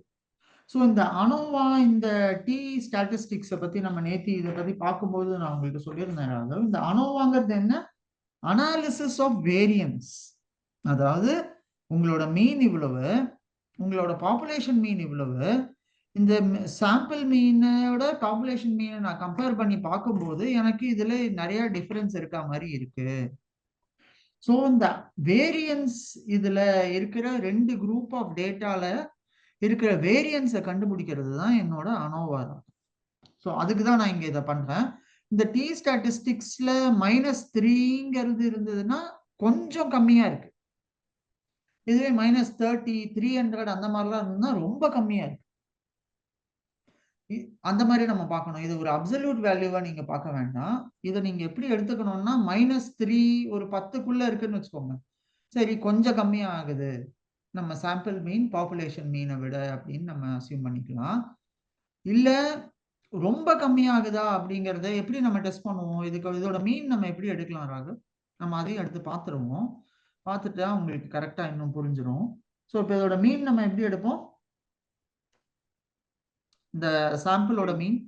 ஸோ இந்த அனோவா இந்த டி ஸ்டாட்டிஸ்டிக்ஸை பத்தி நம்ம நேத்தி இதை பத்தி பார்க்கும்போது நான் உங்களுக்கு சொல்லியிருந்தேன். அதாவது இந்த அனோவாங்கிறது என்ன? Analysis of variance. அதாவது உங்களோட மீன் இவ்வளவு, உங்களோட பாப்புலேஷன் மீன் இவ்வளவு, இந்த சாம்பிள் மீனோட பாப்புலேஷன் மீனை நான் கம்பேர் பண்ணி பார்க்கும்போது எனக்கு இதுல நிறைய டிஃபரன்ஸ் இருக்கா மாதிரி இருக்கு. ஸோ இந்த வேரியன்ஸ் இதுல இருக்கிற 2 குரூப் ஆஃப் டேட்டால இருக்கிற வேரியன்ஸை கண்டுபிடிக்கிறது தான் என்னோட அனோவா தான். ஸோ அதுக்கு தான் நான் இங்க இதை பண்றேன். இந்த டி ஸ்டாட்டிஸ்டிக்ஸ்ல -3ங்கிறது இருந்ததுன்னா கொஞ்சம் கம்மியா இருக்கு. இதுவே -30, 300 அந்த மாதிரிலாம் இருந்ததுன்னா ரொம்ப கம்மியா இருக்கு. அந்த மாதிரி நம்ம பார்க்கணும். இது ஒரு அப்சல்யூட் வேல்யூவா நீங்க பார்க்க வேண்டாம். இதை நீங்க எப்படி எடுத்துக்கணும்னா -3 ஒரு 10க்குள்ள இருக்குன்னு வச்சுக்கோங்க, சரி கொஞ்சம் கம்மியா ஆகுது நம்ம சாம்பிள் மீன் பாப்புலேஷன் மீனை விட அப்படின்னு நம்ம அசியூம் பண்ணிக்கலாம். இல்ல ரொம்ப கம்மியாகுதா அப்படிங்கிறத எப்படி நம்ம டெஸ்ட் பண்ணுவோம்? இதோட மீன் நம்ம எப்படி எடுக்கலாம் ராகு? நம்ம அதையும் எடுத்து பார்த்துருவோம். பார்த்துட்டா உங்களுக்கு கரெக்டா இன்னும் புரிஞ்சிடும். ஸோ இப்போ இதோட மீன் நம்ம எப்படி எடுப்போம்? இந்த சாம்பிளோட மீன்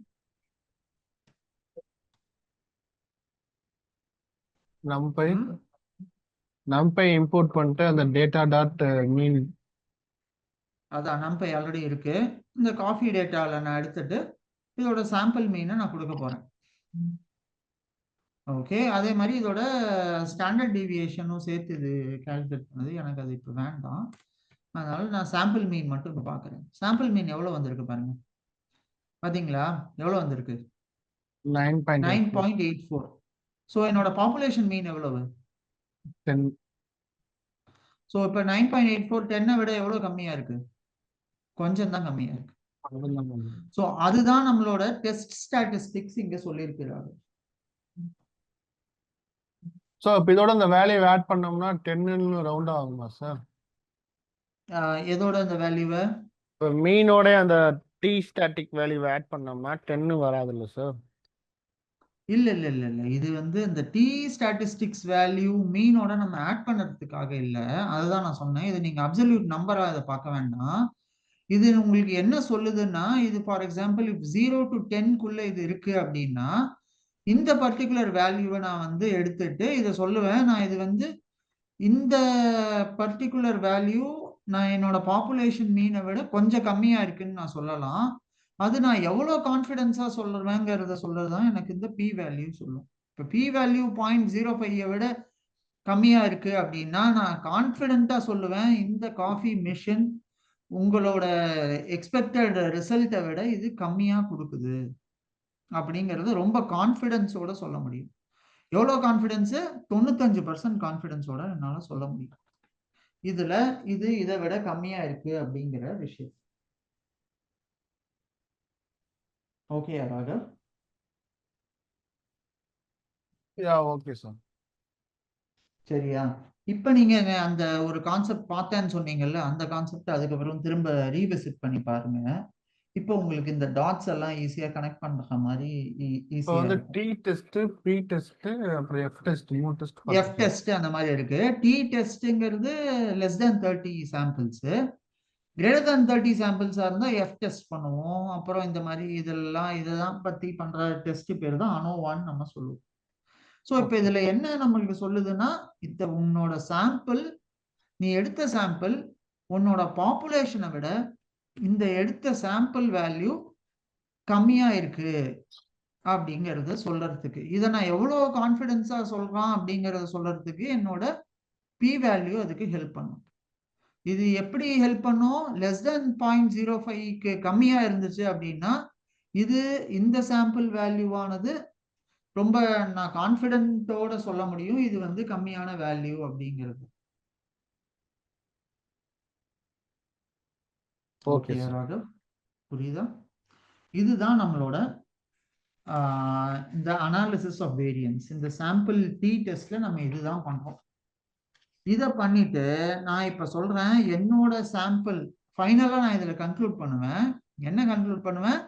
நம்பை இம்போர்ட் பண்ணிட்டு அந்த டேட்டா டாட் மீன், அதான் நம்பை ஆல்ரெடி இருக்கு. இந்த காஃபி டேட்டால நான் எடுத்துட்டு இதோட சாம்பிள் மீனை நான் கொடுக்க போறேன். ஓகே, அதே மாதிரி இதோட ஸ்டாண்டர்ட் டீவியேஷனும் சேர்த்து இது கால்குலேட் பண்ணது, எனக்கு அது இப்போ வேண்டாம். அதனால நான் சாம்பிள் மீன் மட்டும் இப்போ பார்க்குறேன். சாம்பிள் மீன் எவ்வளோ வந்திருக்கு பாருங்க, பார்த்தீங்களா? எவ்வளோ வந்திருக்கு? 9.84. ஸோ என்னோட பாப்புலேஷன் மீன் எவ்வளவு? 10. ஸோ இப்போ 9.84 10 விட எவ்வளோ கம்மியா இருக்கு? கொஞ்சம் தான் கம்மியா இருக்கு. ஸோ அதுதான் நம்மளோட டெஸ்ட் ஸ்டாட்டிஸ்டிக்ஸ் இங்க சொல்லியிருக்கிறாரு. ஸோ இப்போ இதோட இந்த வேல்யூ ஆட் பண்ணோம்னா 10ன்னு ரவுண்ட் ஆகுமா சார்? எதோட இந்த வேல்யூவை? இப்போ மீனோட அந்த டி ஸ்டாட்டிக் வேல்யூவை ஆட் பண்ணோம்னா 10 வராது இல்லை சார்? இல்ல இல்ல இல்ல இல்ல, இது வந்து இந்த டி ஸ்டாட்டிஸ்டிக்ஸ் வேல்யூ மீனோட நம்ம ஆட் பண்றதுக்காக இல்ல. அதுதான் நான் சொன்னேன், இது நீங்க அப்சல்யூட் நம்பரா இதை பார்க்க வேண்டாம். இது உங்களுக்கு என்ன சொல்லுதுன்னா, இது ஃபார் எக்ஸாம்பிள் இப் 0 to 10க்குள்ள இது இருக்கு அப்படின்னா இந்த பர்டிகுலர் வேல்யூவை நான் வந்து எடுத்துட்டு இதை சொல்லுவேன், நான் இது வந்து இந்த பர்டிகுலர் வேல்யூ நான் என்னோட பாப்புலேஷன் மீனை விட கொஞ்சம் கம்மியா இருக்குன்னு நான் சொல்லலாம். அது நான் எவ்வளோ கான்ஃபிடென்ஸா சொல்லுவேங்கிறத சொல்றதுதான் எனக்கு இந்த பி வேல்யூ சொல்லும். இப்போ பி வேல்யூ 0.05 விட கம்மியா இருக்கு அப்படின்னா நான் கான்ஃபிடென்ட்டா சொல்லுவேன் இந்த காஃபி மிஷின் உங்களோட எக்ஸ்பெக்டட் ரிசல்ட்டை விட இது கம்மியா கொடுக்குது அப்படிங்கிறது ரொம்ப கான்ஃபிடென்ஸோட சொல்ல முடியும். எவ்வளோ கான்ஃபிடென்ஸு? 95% கான்ஃபிடென்ஸோட என்னால சொல்ல முடியும் இதுல இது இதை விட கம்மியா இருக்கு அப்படிங்கிற விஷயம். Okay Raghav? Yeah okay sir. சரியா? இப்ப நீங்க அந்த ஒரு கான்செப்ட் பார்த்தேன்னு சொன்னீங்கல்ல, அந்த கான்செப்ட் அதுக்கப்புறம் திரும்ப ரீவிசிட் பண்ணி பாருங்க. இப்போ உங்களுக்கு இந்த டாட்ஸ் எல்லாம் ஈஸியா கனெக்ட் பண்ற மாதிரி இப்போ ஈஸியா வந்து இருக்கும். டி டெஸ்ட், ப்ரீ டெஸ்ட், அப்புறம் எஃப் டெஸ்ட், 3 டெஸ்ட் எஃப் பார்த்துருக்கேன். டெஸ்ட் அந்த மாதிரி இருக்கு. டி டெஸ்ட்ங்கிறது less than 30 samples. Greater than 30 சாம்பிள்ஸா இருந்தா எஃப் டெஸ்ட் பண்ணுவோம். அப்புறம் இந்த மாதிரி இதெல்லாம் பத்தி பண்ற டெஸ்ட் பேர் தான் அனோவான்னு நம்ம சொல்லுவோம். ஸோ இப்போ ஓகே. இதுல என்ன நம்மளுக்கு சொல்லுதுன்னா, உன்னோட சாம்பிள், நீ எடுத்த சாம்பிள் உன்னோட பாப்புலேஷனை விட இந்த எடுத்த சாம்பிள் வேல்யூ கம்மியா இருக்கு அப்படிங்கறத சொல்றதுக்கு, இதை நான் எவ்வளவு கான்பிடன்ஸா சொல்றான் அப்படிங்கறத சொல்றதுக்கு என்னோட பி வேல்யூ அதுக்கு ஹெல்ப் பண்ணும். இது எப்படி ஹெல்ப் பண்ணும்? லெஸ் தென் 0.05க்கு கம்மியா இருந்துச்சு அப்படின்னா இது இந்த சாம்பிள் வேல்யூவானது ரொம்ப நான் கான்பிடென்ட்டோட சொல்ல முடியும் இது வந்து கம்மியான வேல்யூ அப்படிங்கிறது. Okay okay sir. ராகவ், புரியுதா? இதுதான் நம்மளோட இந்த அனாலிசிஸ் ஆஃப் வேரியன்ஸ். இந்த சாம்பிள் டி டெஸ்ட்ல நம்ம இதுதான் பண்றோம். இதை பண்ணிட்டு நான் இப்ப சொல்றேன் என்னோட சாம்பிள் ஃபைனலா நான் இதுல கன்க்ளூட் பண்ணுவேன். என்ன கன்க்ளூட் பண்ணுவேன்?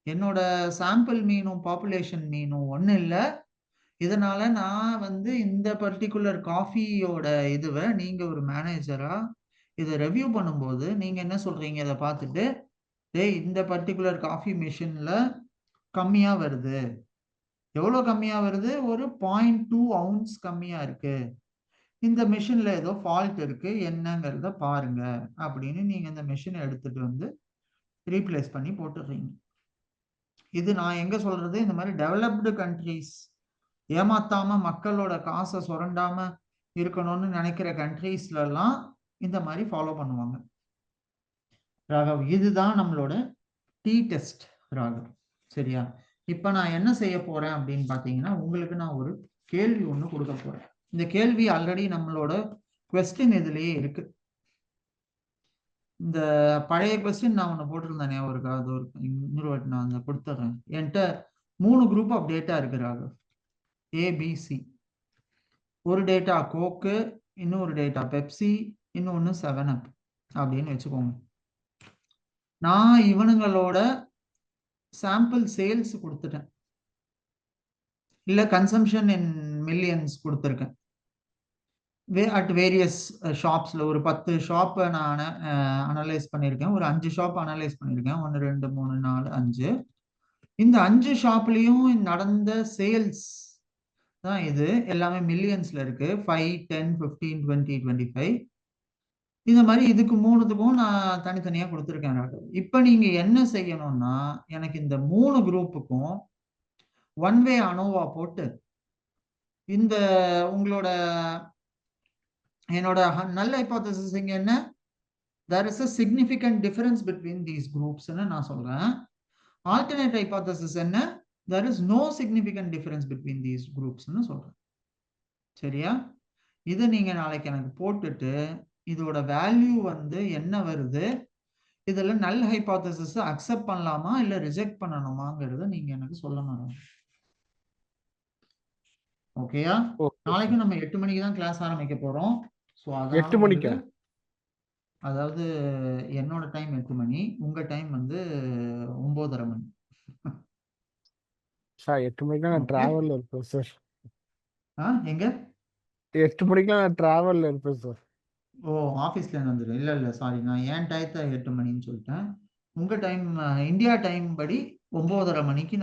என்னோட சாம்பிள் மீனும் பாப்புலேஷன் மீனும் ஒண்ணு இல்லை. இதனால நான் வந்து இந்த பர்டிகுலர் காஃபியோட இதுவை நீங்க ஒரு மேனேஜரா இதை ரெவ்யூ பண்ணும்போது நீங்க என்ன சொல்றீங்க? இதை பார்த்துட்டு டேய் இந்த பர்டிகுலர் காஃபி மிஷின்ல கம்மியா வருது. எவ்வளவு கம்மியா வருது? ஒரு 0.2 ounce கம்மியா இருக்கு. இந்த மிஷின்ல ஏதோ ஃபால்ட் இருக்கு, என்னங்கிறத பாருங்க அப்படின்னு நீங்க இந்த மிஷினை எடுத்துட்டு வந்து ரீப்ளேஸ் பண்ணி போட்டுடுறீங்க. இது நான் எங்க சொல்றது? இந்த மாதிரி டெவலப்டு கண்ட்ரீஸ், ஏமாத்தாம மக்களோட காசை சுரண்டாம இருக்கணும்னு நினைக்கிற கண்ட்ரீஸ்ல எல்லாம் இந்த மாதிரி ஃபாலோ பண்ணுவாங்க. ராகவ், இதுதான் நம்மளோட டி டெஸ்ட் ராகவ். சரியா? இப்ப நான் என்ன செய்ய போறேன் அப்படின்னு பாத்தீங்கன்னா, உங்களுக்கு நான் ஒரு கேள்வி ஒண்ணு கொடுக்க போறேன். இந்த கேள்வி ஆல்ரெடி நம்மளோட கொஸ்டின் இதுலயே இருக்கு. இந்த பழைய கொஸ்டின் நான் ஒண்ணு போட்டிருந்தேனே ஒரு இன்னொரு வாட்டி நான் அந்த கொடுத்துட்றேன். என்கிட்ட 3 குரூப் ஆஃப் டேட்டா இருக்கு ராகவ், ஏபிசி. ஒரு டேட்டா கோக்கு, இன்னொரு டேட்டா பெப்சி, இன்னொன்னு 7up அப்படின்னு வச்சுக்கோங்க. நான் இவனுங்களோட சாம்பிள் சேல்ஸ் கொடுத்துட்டேன், இல்ல கன்சம்ஷன் இன் மில்லியன்ஸ் கொடுத்துருக்கேன் அட் வேரியஸ் ஷாப்ஸ்ல. ஒரு 10 ஷாப் நான் அனலைஸ் பண்ணியிருக்கேன், ஒரு 5 ஷாப் அனலைஸ் பண்ணியிருக்கேன். 1 2 3 4 5. இந்த 5 ஷாப்லயும் நடந்த சேல்ஸ் தான் இது. எல்லாமே மில்லியன்ஸ்ல இருக்கு. 5, 10, 15, 20, 25. இந்த மாதிரி இதுக்கு 3த்துக்கும் நான் தனித்தனியா கொடுத்துருக்கேன். இப்ப நீங்க என்ன செய்யணும்னா, எனக்கு இந்த 3 குரூப்புக்கும் ஒன் வே அனோவா போட்டு இந்த உங்களோட என்னோட நல்ல ஹைபோதசிஸ் இங்க என்ன, there is a significant difference between these groups ன்னு நான் சொல்றேன். ஆல்டர்னேட் ஹைபோதசிஸ் என்ன, there is no significant difference between these groups ன்னு சொல்றேன். சரியா? இதை நீங்க நாளைக்கு எனக்கு போட்டுட்டு இதோட வேல்யூ வந்து என்ன வருது, இதுல நல் ஹைபோதசிஸ் அக்செப்ட் பண்ணலாமா இல்ல ரிஜெக்ட் பண்ணணுமாங்கிறத நீங்க எனக்கு சொல்லணும். ஓகேயா? நாளைக்கு நம்ம 8 மணிக்கு தான் கிளாஸ் ஆரம்பிக்க போறோம். ஸோ 8 அதனால மணிக்கா? உங்களுக்கு, அதாவது என்னோட டைம் 8 மணி, உங்க டைம் வந்து 9:30 மணி. சார் 8 மணிக்கெல்லாம் நான் ஓகே? டிராவல்ல இருப்பேன் சார். எங்க? 8 மணிக்கெல்லாம் நான் டிராவல்ல இருப்பேன் சார். ஓ, ஆஃபீஸ்ல இருந்து வந்துடும். இல்ல இல்ல சாரி, நான் ஏன் டயத்தை 8 மணின்னு சொல்லிட்டேன். உங்க டைம் இந்தியா டைம் படி 9:30 மணிக்கு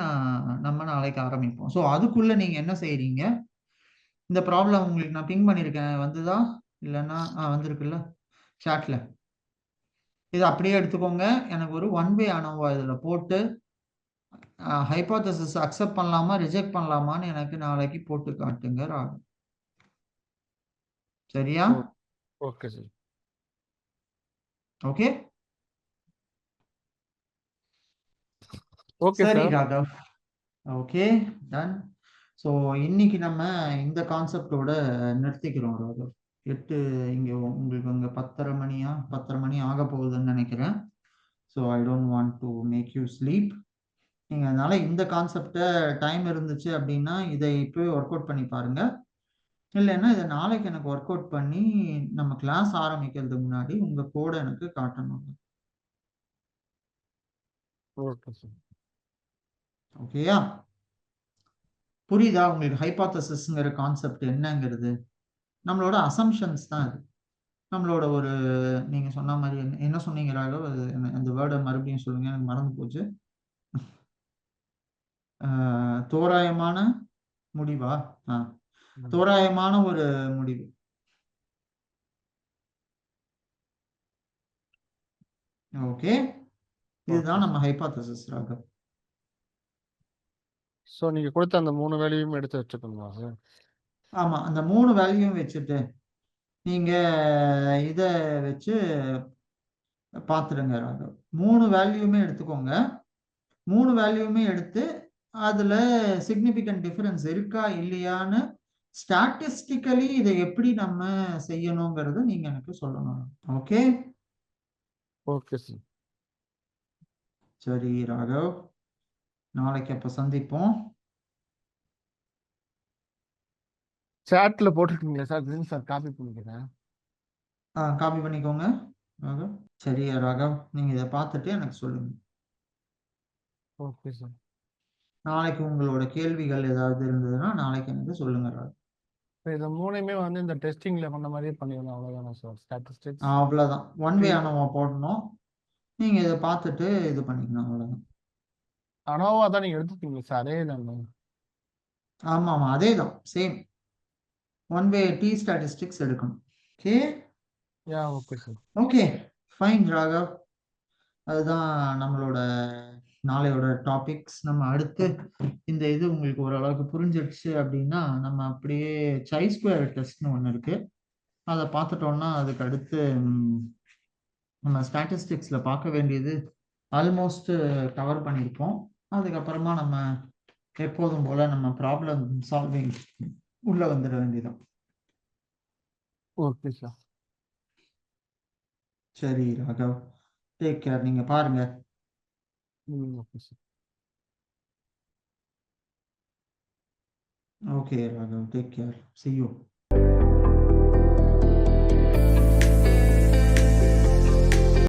நம்ம நாளைக்கு ஆரம்பிப்போம். ஸோ அதுக்குள்ள நீங்க என்ன செய்றீங்க, இந்த ப்ராப்ளம் உங்களுக்கு நான் பிங் பண்ணியிருக்கேன், வந்துதா இல்லைன்னா வந்திருக்குல்ல சாட்ல, இதை அப்படியே எடுத்துக்கோங்க. எனக்கு ஒரு ஒன் வே அனோவா இதுல போட்டு ஹைபோதசிஸ் அக்செப்ட் பண்ணலாமா ரிஜெக்ட் பண்ணலாமான்னு எனக்கு நாளைக்கு போட்டு காட்டுங்க ராகு. சரியா? Okay sir. ஓகே ஓகே சரி sir. Raghav. Okay, done. So இன்னைக்கு நம்ம இந்த கான்செப்டோட நிறுத்திக்கிறோம் ராகவ். 8 இங்க உங்களுக்கு அங்க 10:30 மணி ஆக போகுதுன்னு நினைக்கிறேன். So I don't want to make you sleep. நீங்க அதனால இந்த கான்செப்டை டைம் இருந்துச்சு அப்படின்னா இதை இப்போ ஒர்க் அவுட் பண்ணி பாருங்க. இல்லைன்னா இதை நாளைக்கு எனக்கு ஒர்க் அவுட் பண்ணி நம்ம கிளாஸ் ஆரம்பிக்கிறதுக்கு முன்னாடி உங்க கோடை எனக்கு காட்டணும். Okay sir. ஓகேயா? புரியுதா உங்களுக்கு ஹைபாத்தசிஸ்ங்கிற கான்செப்ட் என்னங்கிறது? நம்மளோட அசம்ஷன்ஸ் தான் அது. நம்மளோட ஒரு நீங்க சொன்ன மாதிரி என்ன சொன்னீங்க ராகவ்? அந்த வேர்டை மறுபடியும் சொல்லுங்க, எனக்கு மறந்து போச்சு. தோராயமான முடிவா? தோராயமான ஒரு முடிவு. ஓகே, இதுதான் நம்ம ஹைபாத்தசிஸ் ராகவ். ஸோ நீங்க கொடுத்த அந்த 3 வேல்யூவும் எடுத்து வச்சுக்கணுமா சார்? ஆமா, அந்த 3 வேல்யூவும் வச்சுட்டு நீங்க இதை வச்சு பார்த்துடுங்க ராகவ். 3 வேல்யூமே எடுத்துக்கோங்க. 3 வேல்யூமே எடுத்து அதுல சிக்னிபிகன்ட் டிஃபரன்ஸ் இருக்கா இல்லையான்னு ஸ்டாட்டிஸ்டிக்கலி இதை எப்படி நம்ம செய்யணுங்கிறத நீங்க எனக்கு சொல்லணும். Okay okay sir. சரி ராகவ், நாளைக்கு அப்ப சந்திப்போம். சாட்ல போட்டுருக்கீங்களா சார்? சார் காப்பி பண்ணிக்கிறேன். காப்பி பண்ணிக்கோங்க ராகவ். சரி ராகவ், நீங்க இதை பார்த்துட்டு எனக்கு சொல்லுங்க. Okay sir. நாளைக்கு உங்களோட கேள்விகள் ஏதாவது இருந்ததுன்னா நாளைக்கு எனக்கு சொல்லுங்க ராகவ். இந்த 3மே வந்து இந்த டெஸ்டிங்ல பண்ண மாதிரியே பண்ணிடலாம், அவ்வளவுதானே சார்? ஸ்டாட்டிஸ்டிக்ஸ் அவ்வளவுதான், ஒன் வே அனோவா போடணும். நீங்க இதை பார்த்துட்டு இது பண்ணிக்கணும், அவ்வளவுதான். அனோவா தான் நீங்க எடுத்துட்டீங்க சார்? அதே தான். ஆமா ஆமா, அதே தான், same one way T statistics எடுக்கணும். Okay okay sir. Okay fine Raghav, அதுதான் நம்மளோட நாளையோட டாபிக்ஸ். நம்ம அடுத்து இந்த இது உங்களுக்கு ஓரளவுக்கு புரிஞ்சிடுச்சு அப்படின்னா நம்ம அப்படியே சை ஸ்கொயர் டெஸ்ட்னு ஒன்று இருக்கு, அதை பார்த்துட்டோம்னா அதுக்கு அடுத்து நம்ம ஸ்டாட்டிஸ்டிக்ஸ்ல பார்க்க வேண்டியது ஆல்மோஸ்ட் கவர் பண்ணியிருப்போம். அதுக்கப்புறமா நம்ம எப்போதும் போல நம்ம ப்ராப்ளம் சால்விங் உள்ள வந்துட வேண்டியதான். Okay sir. சரி ராகவ், டேக் கேர். நீங்க பாருங்க. Okay sir. Okay Raghav, take care. See you.